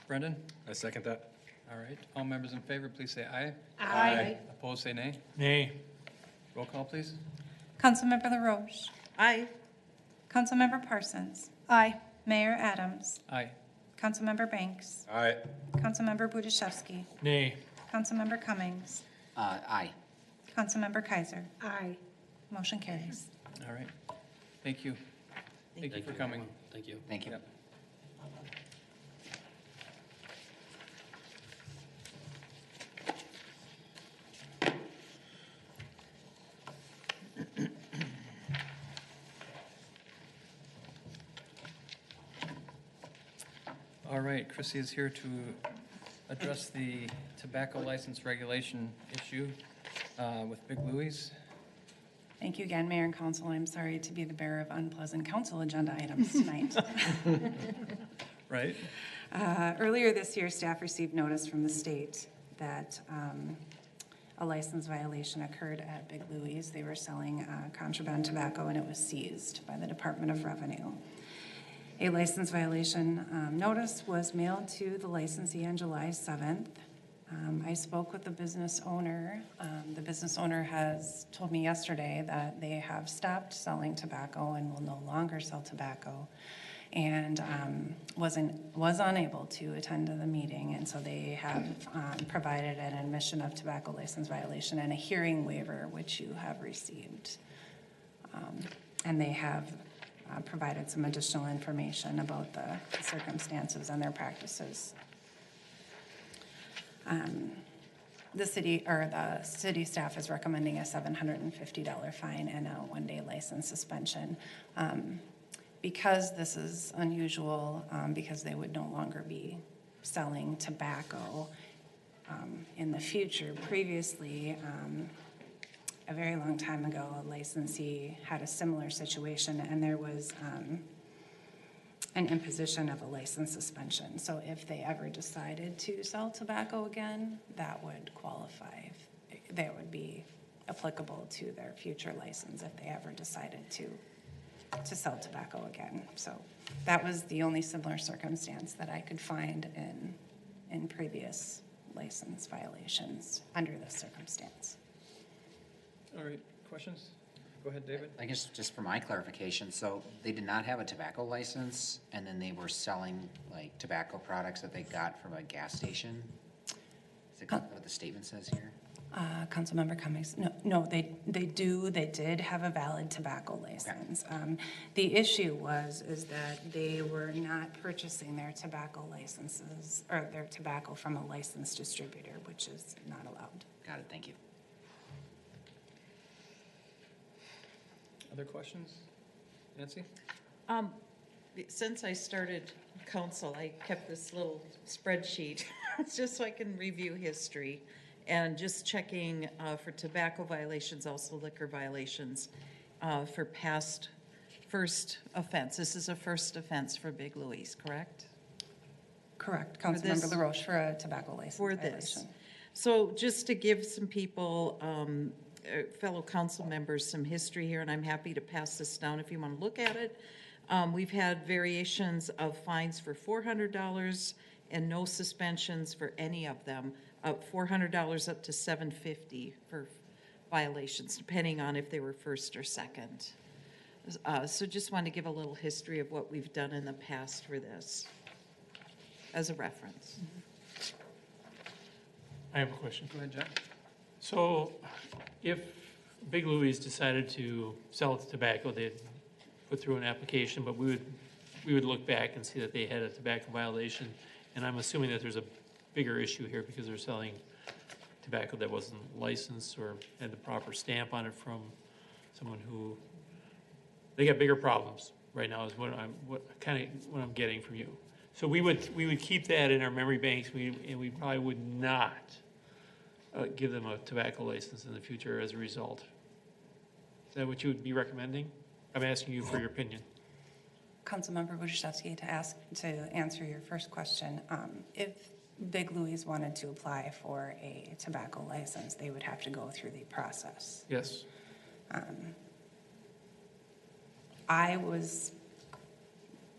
Brendan? I second that. All right, all members in favor, please say aye. Aye. Opposed, say nay. Nay. Roll call, please. Councilmember LaRoche. Aye. Councilmember Parsons. Aye. Mayor Adams. Aye. Councilmember Banks. Aye. Councilmember Budaszewski. Nay. Councilmember Cummings. Aye. Councilmember Kaiser. Aye. Motion carries. All right, thank you. Thank you for coming. Thank you. Thank you. Yep. All right, Chrissy is here to address the tobacco license regulation issue with Big Louie's. Thank you again, Mayor and Council. I'm sorry to be the bearer of unpleasant council agenda items tonight. Right? Earlier this year, staff received notice from the state that a license violation occurred at Big Louie's. They were selling contraband tobacco, and it was seized by the Department of Revenue. A license violation notice was mailed to the licensee on July 7th. I spoke with the business owner. The business owner has told me yesterday that they have stopped selling tobacco and will no longer sell tobacco, and was unable to attend to the meeting, and so they have provided an admission of tobacco license violation and a hearing waiver, which you have received. And they have provided some additional information about the circumstances and their practices. The city staff is recommending a $750 fine and a one-day license suspension. Because this is unusual, because they would no longer be selling tobacco in the future. Previously, a very long time ago, a licensee had a similar situation, and there was an imposition of a license suspension. So if they ever decided to sell tobacco again, that would qualify. That would be applicable to their future license if they ever decided to sell tobacco again. So that was the only similar circumstance that I could find in previous license violations under this circumstance. All right, questions? Go ahead, David. I guess just for my clarification, so they did not have a tobacco license, and then they were selling like tobacco products that they got from a gas station? Is that what the statement says here? Councilmember Cummings, no, they did have a valid tobacco license. Okay. The issue is that they were not purchasing their tobacco licenses, or their tobacco from a licensed distributor, which is not allowed. Got it, thank you. Other questions? Nancy? Since I started council, I kept this little spreadsheet just so I can review history. And just checking for tobacco violations, also liquor violations for past first offense. This is a first offense for Big Louie's, correct? Correct. Councilmember LaRoche for a tobacco license for violation. this. So just to give some people, fellow council members, some history here, and I'm happy to pass this down if you want to look at it. We've had variations of fines for $400 and no suspensions for any of them. $400 up to $750 for violations, depending on if they were first or second. So just want to give a little history of what we've done in the past for this as a reference. I have a question. Go ahead, Jack. So if Big Louie's decided to sell its tobacco, they'd put through an application, but we would look back and see that they had a tobacco violation, and I'm assuming that there's a bigger issue here because they're selling tobacco that wasn't licensed or had the proper stamp on it from someone who, they got bigger problems right now is what I'm getting from you. So we would keep that in our memory banks, and we probably would not give them a tobacco license in the future as a result. Is that what you would be recommending? I'm asking you for your opinion. Councilmember Wojciechowski, to answer your first question, if Big Louie's wanted to apply for a tobacco license, they would have to go through the process. Yes.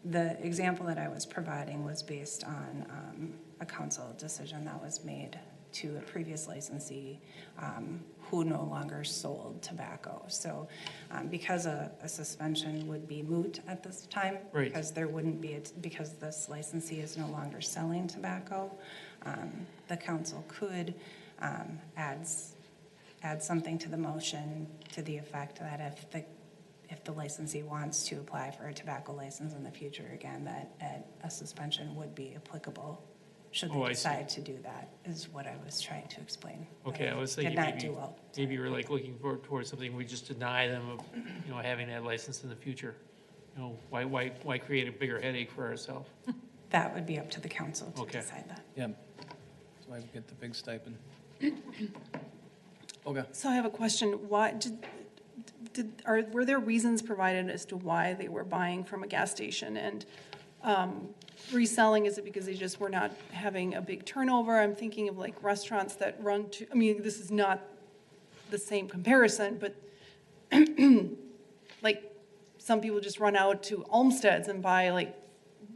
The example that I was providing was based on a council decision that was made to a previous licensee who no longer sold tobacco. So because a suspension would be moot at this time, right, because there wouldn't be, because this licensee is no longer selling tobacco, the council could add something to the motion to the effect that if the licensee wants to apply for a tobacco license in the future again, that a suspension would be applicable should they decide to do that, is what I was trying to explain. Okay, I was thinking maybe you were like looking towards something, we just deny them of, having that license in the future. Why create a bigger headache for ourselves? That would be up to the council to decide that. Yeah, so I would get the big stipend. Okay. So I have a question. Why were there reasons provided as to why they were buying from a gas station and reselling? Is it because they just were not having a big turnover? I'm thinking of like restaurants that run to, I mean, this is not the same comparison, but like some people just run out to Olmsted's and buy like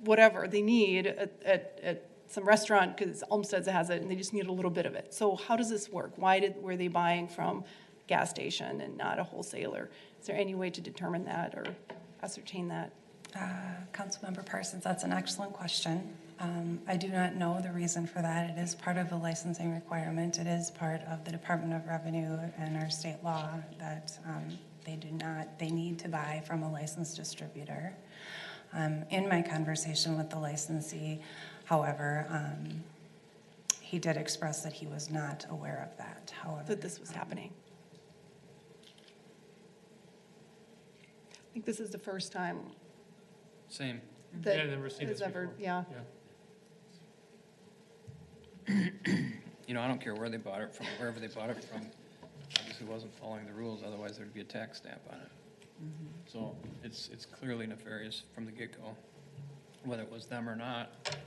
whatever they need at some restaurant because Olmsted's has it and they just need a little bit of it. So how does this work? Were they buying from gas station and not a wholesaler? Is there any way to determine that or ascertain that? Councilmember Parsons, that's an excellent question. I do not know the reason for that. It is part of the licensing requirement. It is part of the Department of Revenue and our state law that they need to buy from a licensed distributor. In my conversation with the licensee, however, he did express that he was not aware of that. However, That this was happening. I think this is the first time Same. that Yeah, I've never seen has this ever, before. yeah. You know, I don't care where they bought it from, wherever they bought it from, obviously wasn't following the rules, otherwise there'd be a tax stamp on it. So it's clearly nefarious from the get-go, whether it was them or not.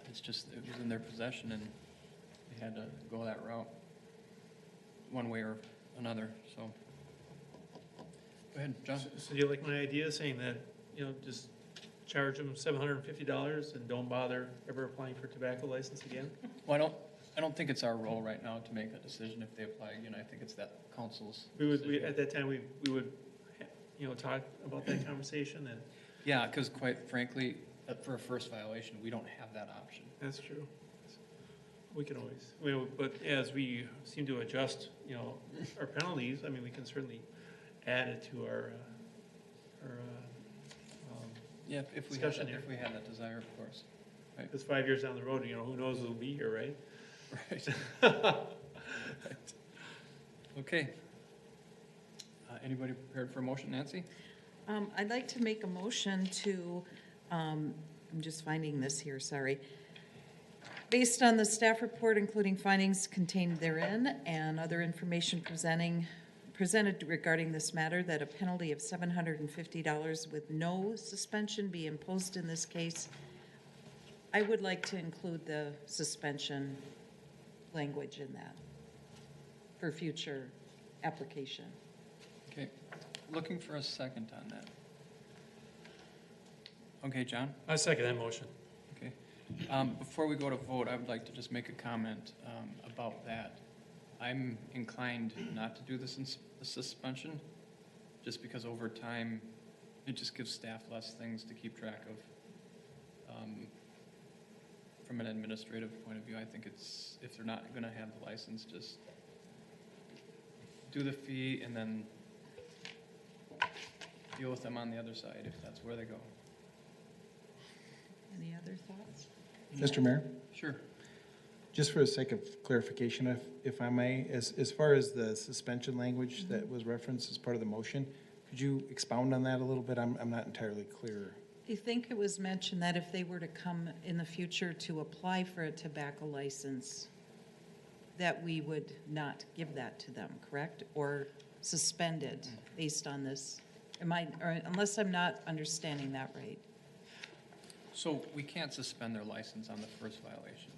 It's just, it was in their possession and they had to go that route, one way or another, so. Go ahead, John. So do you like my idea saying that, you know, just charge them $750 and don't bother ever applying for a tobacco license again? Well, I don't think it's our role right now to make that decision if they apply again. I think it's that council's We decision. at that time, we would, you know, talk about that conversation and. Yeah, because quite frankly, for a first violation, we don't have that option. That's true. We can always, but as we seem to adjust, you know, our penalties, I mean, we can certainly add it to our Yeah, if we had that desire, of course. Right. Because 5 years down the road, you know, who knows who'll be here, right? Right. Okay. Anybody prepared for a motion, Nancy? I'd like to make a motion to, I'm just finding this here, sorry. Based on the staff report, including findings contained therein and other information presented regarding this matter, that a penalty of $750 with no suspension be imposed in this case. I would like to include the suspension language in that for future application. Okay. Looking for a second on that. Okay, John? I second that motion. Okay. Before we go to vote, I would like to just make a comment about that. I'm inclined not to do this in suspension, just because over time, it just gives staff less things to keep track of. From an administrative point of view, I think it's, if they're not going to have the license, just do the fee and then deal with them on the other side if that's where they go. Any other thoughts? Mr. Mayor? Sure. Just for the sake of clarification, if I may, as far as the suspension language that was referenced as part of the motion, could you expound on that a little bit? I'm not entirely clear. I think it was mentioned that if they were to come in the future to apply for a tobacco license, that we would not give that to them, correct? Or suspend it based on this? Or unless I'm not understanding that right. So we can't suspend their license on the first violation,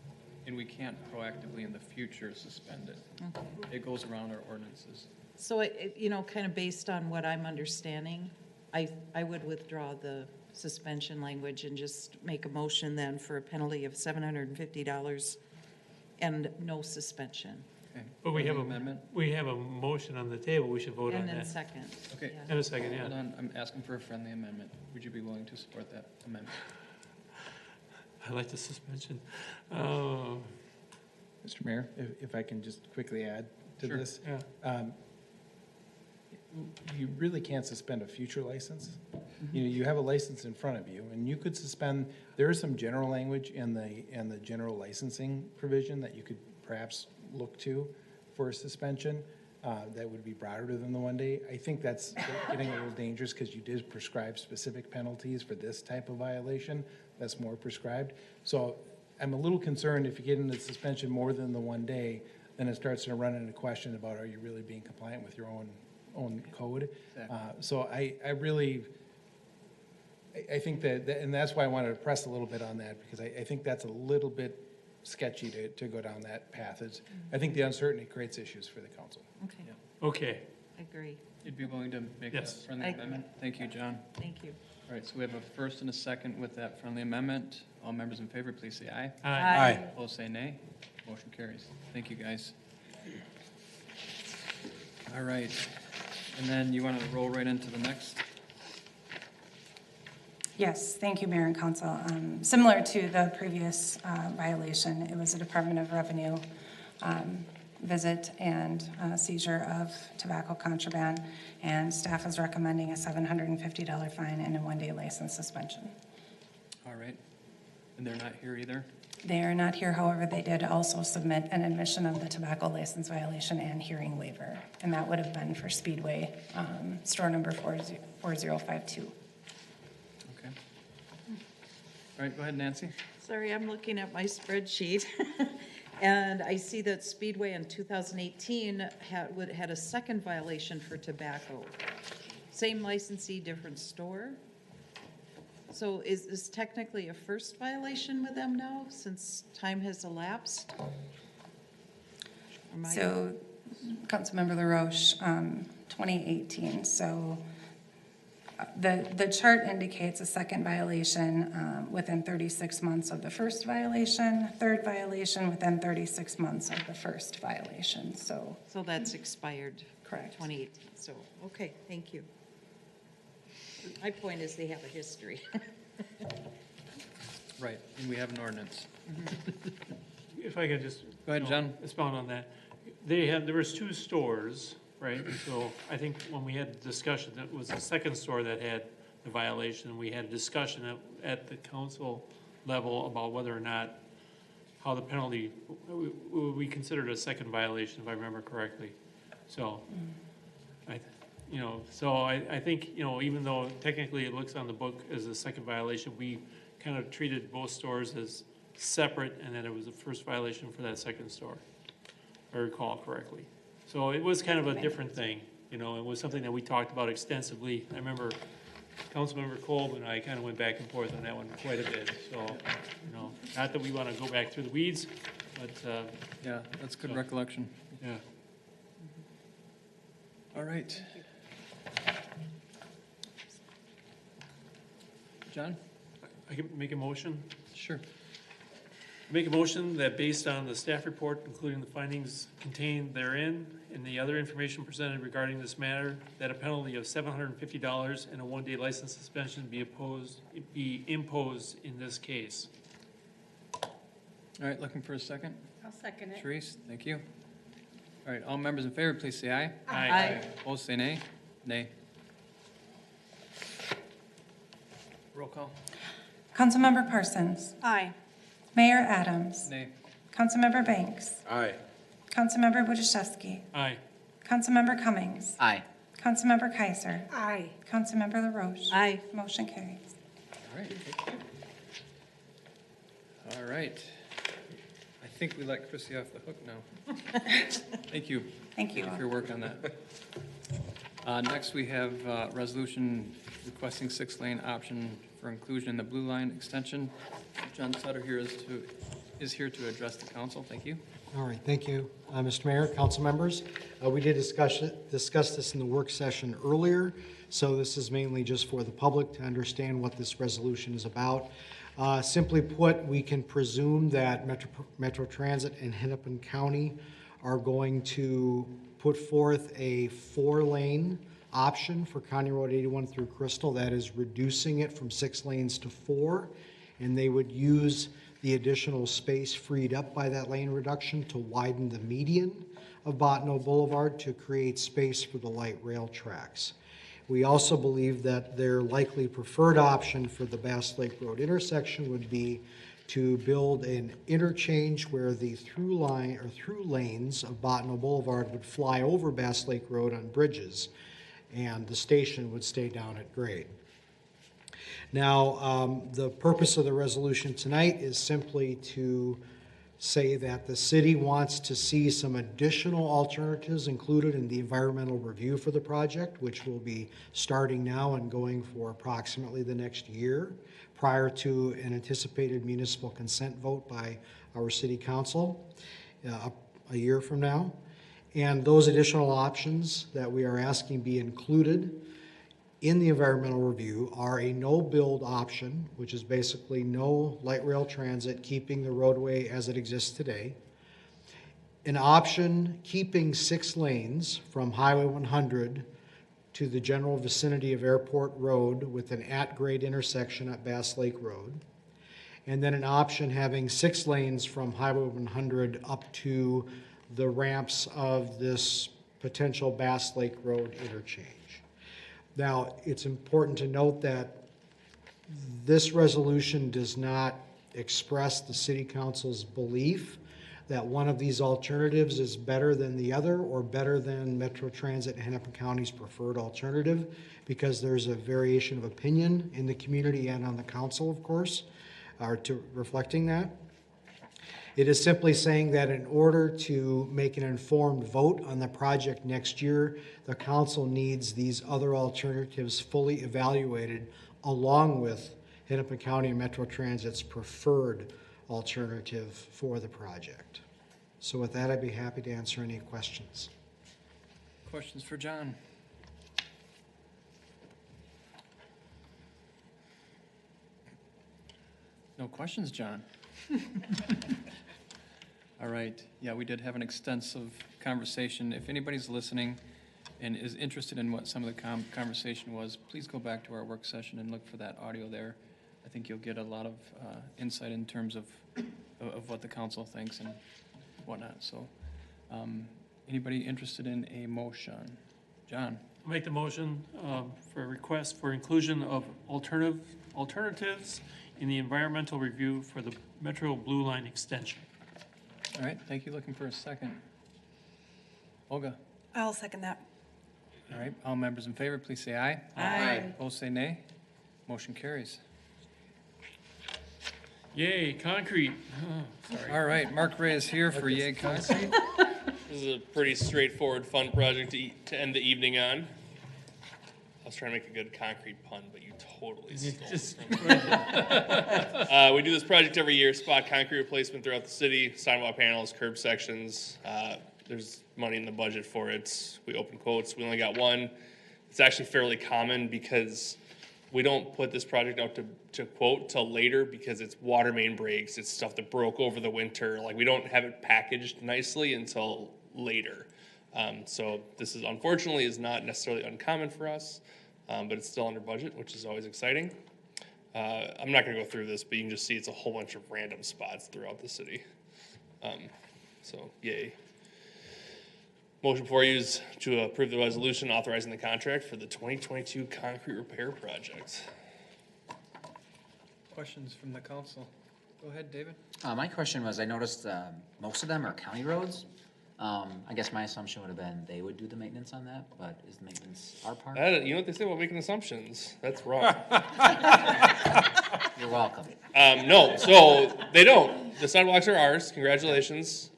and we can't proactively in the future suspend it. Okay. It goes around our ordinances. So, you know, kind of based on what I'm understanding, I would withdraw the suspension language and just make a motion then for a penalty of $750 and no suspension. Okay. But we have amendment? We have a motion on the table, we should vote on And then that. second. Okay. Yeah. And a second, yeah. Hold on, I'm asking for a friendly amendment. Would you be willing to support that amendment? I like the suspension. Mr. Mayor, if I can just quickly add to Sure. this. Yeah. You really can't suspend a future license. You know, you have a license in front of you, and you could suspend, there is some general language in the general licensing provision that you could perhaps look to for a suspension that would be broader than the 1 day. I think that's getting a little dangerous because you did prescribe specific penalties for this type of violation that's more prescribed. So I'm a little concerned if you get into suspension more than the 1 day, then it starts to run into question about are you really being compliant with your own own code. So I really, I think that, and that's why I wanted to press a little bit on that, because I think that's a little bit sketchy to go down that path. I think the uncertainty creates issues for the council. Okay, Okay. agree. You'd be willing to make a Yes. friendly amendment? Thank you, John. Thank you. All right, so we have a first and a second with that friendly amendment. All members in favor, please say aye. Aye. Opposed, say nay. Motion carries. Thank you, guys. All right, and then you want to roll right into the next? Yes, thank you, Mayor and Council. Similar to the previous violation, it was a Department of Revenue visit and seizure of tobacco contraband, and staff is recommending a $750 fine and a one-day license suspension. All right, and they're not here either? They are not here, however, they did also submit an admission of the tobacco license violation and hearing waiver, and that would have been for Speedway, store number 4052. Okay. All right, go ahead, Nancy. Sorry, I'm looking at my spreadsheet. And I see that Speedway in 2018 had a second violation for tobacco. Same licensee, different store. So is this technically a first violation with them now, since time has elapsed? So, Councilmember LaRoche, 2018, so the chart indicates a second violation within 36 months of the first violation, third violation within 36 months of the first violation, so. So that's expired. Correct. 2018, so, okay, thank you. My point is they have a history. Right, and we have an ordinance. If I could just. Go ahead, John. Expound on that. There was two stores, right? So I think when we had the discussion, it was the second store that had the violation. We had discussion at the council level about whether or not, how the penalty, we considered a second violation, if I remember correctly. So, I think, even though technically it looks on the book as a second violation, we kind of treated both stores as separate, and then it was the first violation for that second store, if I recall correctly. So it was kind of a different thing, it was something that we talked about extensively. I remember Councilmember Kolb and I kind of went back and forth on that one quite a bit. So, not that we want to go back through the weeds, but. Yeah, that's good recollection. Yeah. All right. John? I can make a motion? Sure. Make a motion that based on the staff report, including the findings contained therein and the other information presented regarding this matter, that a penalty of $750 and a one-day license suspension be imposed in this case. All right, looking for a second? I'll second it. Therese, thank you. All right, all members in favor, please say aye. Aye. Opposed, say nay. Nay. Roll call. Councilmember Parsons. Aye. Mayor Adams. Nay. Councilmember Banks. Aye. Councilmember Wojciechowski. Aye. Councilmember Cummings. Aye. Councilmember Kaiser. Aye. Councilmember LaRoche. Aye. Motion carries. All right, thank you. All right. I think we let Chrissy off the hook now. Thank you. Thank you. For your work on that. Next, we have resolution requesting 6-lane option for inclusion in the Blue Line extension. John Sutter here is here to address the council. Thank you. All right, thank you. Mr. Mayor, council members, we did discuss this in the work session earlier, so this is mainly just for the public to understand what this resolution is about. Simply put, we can presume that Metro Transit and Hennepin County are going to put forth a 4-lane option for County Road 81 through Crystal, that is reducing it from 6 lanes to 4, and they would use the additional space freed up by that lane reduction to widen the median of Bottineau Boulevard to create space for the light rail tracks. We also believe that their likely preferred option for the Bass Lake Road intersection would be to build an interchange where the through lanes of Bottineau Boulevard would fly over Bass Lake Road on bridges, and the station would stay down at grade. Now, the purpose of the resolution tonight is simply to say that the city wants to see some additional alternatives included in the environmental review for the project, which will be starting now and going for approximately the next year, prior to an anticipated municipal consent vote by our city council a year from now. And those additional options that we are asking be included in the environmental review are a no-build option, which is basically no light rail transit, keeping the roadway as it exists today. An option keeping 6 lanes from Highway 100 to the general vicinity of Airport Road with an at-grade intersection at Bass Lake Road. And then an option having 6 lanes from Highway 100 up to the ramps of this potential Bass Lake Road interchange. Now, it's important to note that this resolution does not express the city council's belief that one of these alternatives is better than the other or better than Metro Transit Hennepin County's preferred alternative, because there's a variation of opinion in the community and on the council, of course, to reflecting that. It is simply saying that in order to make an informed vote on the project next year, the council needs these other alternatives fully evaluated along with Hennepin County and Metro Transit's preferred alternative for the project. So with that, I'd be happy to answer any questions. Questions for John? No questions, John? All right. Yeah, we did have an extensive conversation. If anybody's listening and is interested in what some of the conversation was, please go back to our work session and look for that audio there. I think you'll get a lot of insight in terms of what the council thinks and whatnot. So anybody interested in a motion? John? I'll make the motion for a request for inclusion of alternatives in the environmental review for the Metro Blue Line extension. All right, thank you. Looking for a second. Olga? I'll second that. All right, all members in favor, please say aye. Aye. Opposed, say nay. Motion carries. Yay, concrete. Oh, sorry. All right, Mark Ray is here for Yay Concrete. This is a pretty straightforward, fun project to end the evening on. I was trying to make a good concrete pun, but you totally stole it. We do this project every year, spot concrete replacement throughout the city, sidewalk panels, curb sections. There's money in the budget for it. We open quotes. We only got one. It's actually fairly common because we don't put this project out to quote till later because it's water main breaks. It's stuff that broke over the winter. Like, we don't have it packaged nicely until later. So this is, unfortunately, is not necessarily uncommon for us, but it's still under budget, which is always exciting. I'm not going to go through this, but you can just see it's a whole bunch of random spots throughout the city. So, yay. Motion for you is to approve the resolution authorizing the contract for the 2022 concrete repair project. Questions from the council? Go ahead, David. My question was, I noticed most of them are county roads. I guess my assumption would have been they would do the maintenance on that, but is the maintenance our part? You know what they say about making assumptions? That's wrong. You're welcome. No, so they don't. The sidewalks are ours. Congratulations.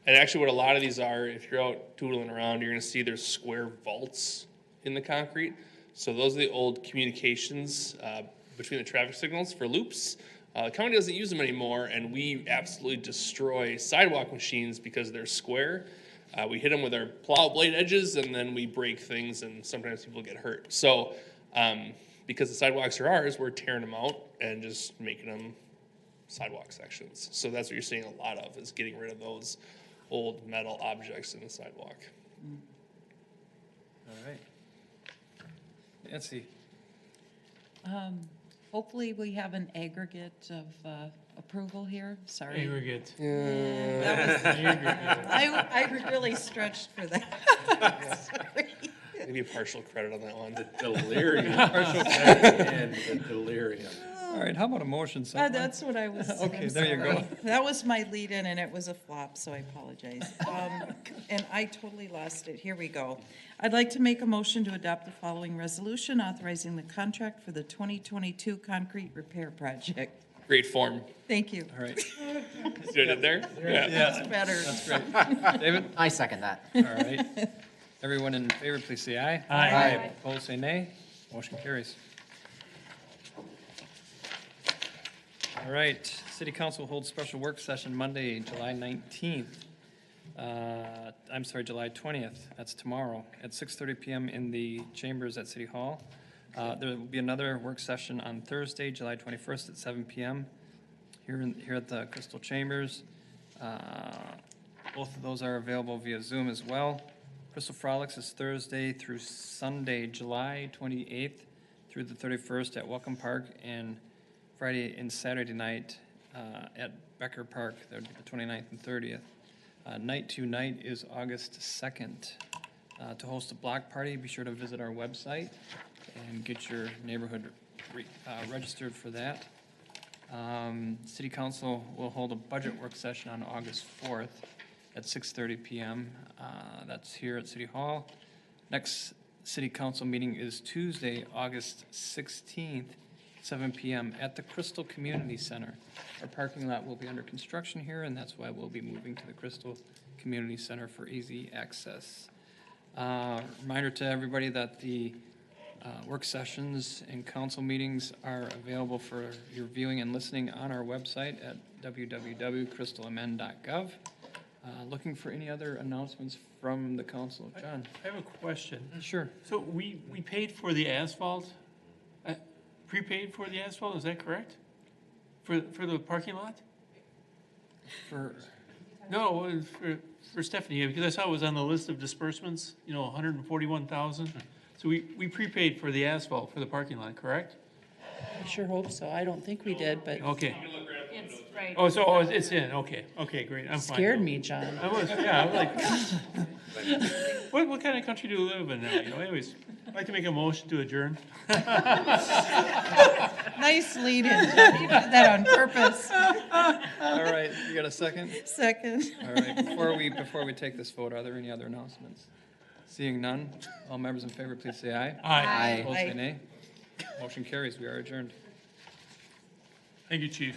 And actually what a lot of these are, if you're out tootling around, you're going to see there's square vaults in the concrete. So those are the old communications between the traffic signals for loops. The county doesn't use them anymore, and we absolutely destroy sidewalk machines because they're square. We hit them with our plow blade edges, and then we break things, and sometimes people get hurt. So because the sidewalks are ours, we're tearing them out and just making them sidewalk sections. So that's what you're seeing a lot of, is getting rid of those old metal objects in the sidewalk. All right. Nancy? Hopefully we have an aggregate of approval here. Sorry. Aggregate. I really stretched for that. Sorry. Maybe a partial credit on that one. The delirium. Partial credit and the delirium. All right, how about a motion? Someone? That's what I was. Okay, I'm there you sorry. go. That was my lead-in, and it was a flop, so I apologize. And I totally lost it. Here we go. I'd like to make a motion to adopt the following resolution authorizing the contract for the 2022 concrete repair project. great form. Thank you. All right. See what I did there? Yeah. That's better. That's great. David? I second that. All right. Everyone in favor, please say aye. Aye. Opposed, say nay. Motion carries. All right, City Council holds special work session Monday, July 19th. July 20th. That's tomorrow at 6:30 PM in the chambers at City Hall. There will be another work session on Thursday, July 21st at 7 PM here at the Crystal Chambers. Both of those are available via Zoom as well. Crystal Frolics is Thursday through Sunday, July 28th through the 31st at Welcome Park, and Friday and Saturday night at Becker Park. That would be the 29th and 30th. Night to night is August 2nd. To host a block party, be sure to visit our website and get your neighborhood registered for that. City Council will hold a budget work session on August 4th at 6:30 PM. That's here at City Hall. Next City Council meeting is Tuesday, August 16th, 7 PM at the Crystal Community Center. Our parking lot will be under construction here, and that's why we'll be moving to the Crystal Community Center for easy access. Reminder to everybody that the work sessions and council meetings are available for your viewing and listening on our website at www.crystalmn.gov. Looking for any other announcements from the council. John? I have a question. Sure. So we paid for the asphalt, prepaid for the asphalt, is that correct? For the parking lot? For, No, it was for Stephanie, because I saw it was on the list of disbursements, 141,000. So we prepaid for the asphalt for the parking lot, correct? I sure hope so. I don't think we did, but Okay. It's right. It's in, okay, great, I'm fine. scared me, John. I was like, what kind of country do we live in now, anyways, I'd like to make a motion to adjourn. Nice lead in, John. You did that on purpose. all right, you got a second? Second. All right, before we take this vote, are there any other announcements? Seeing none, all members in favor, please say aye. Aye. Opposed, say Aye. nay. Motion carries. We are adjourned. Thank you, Chief.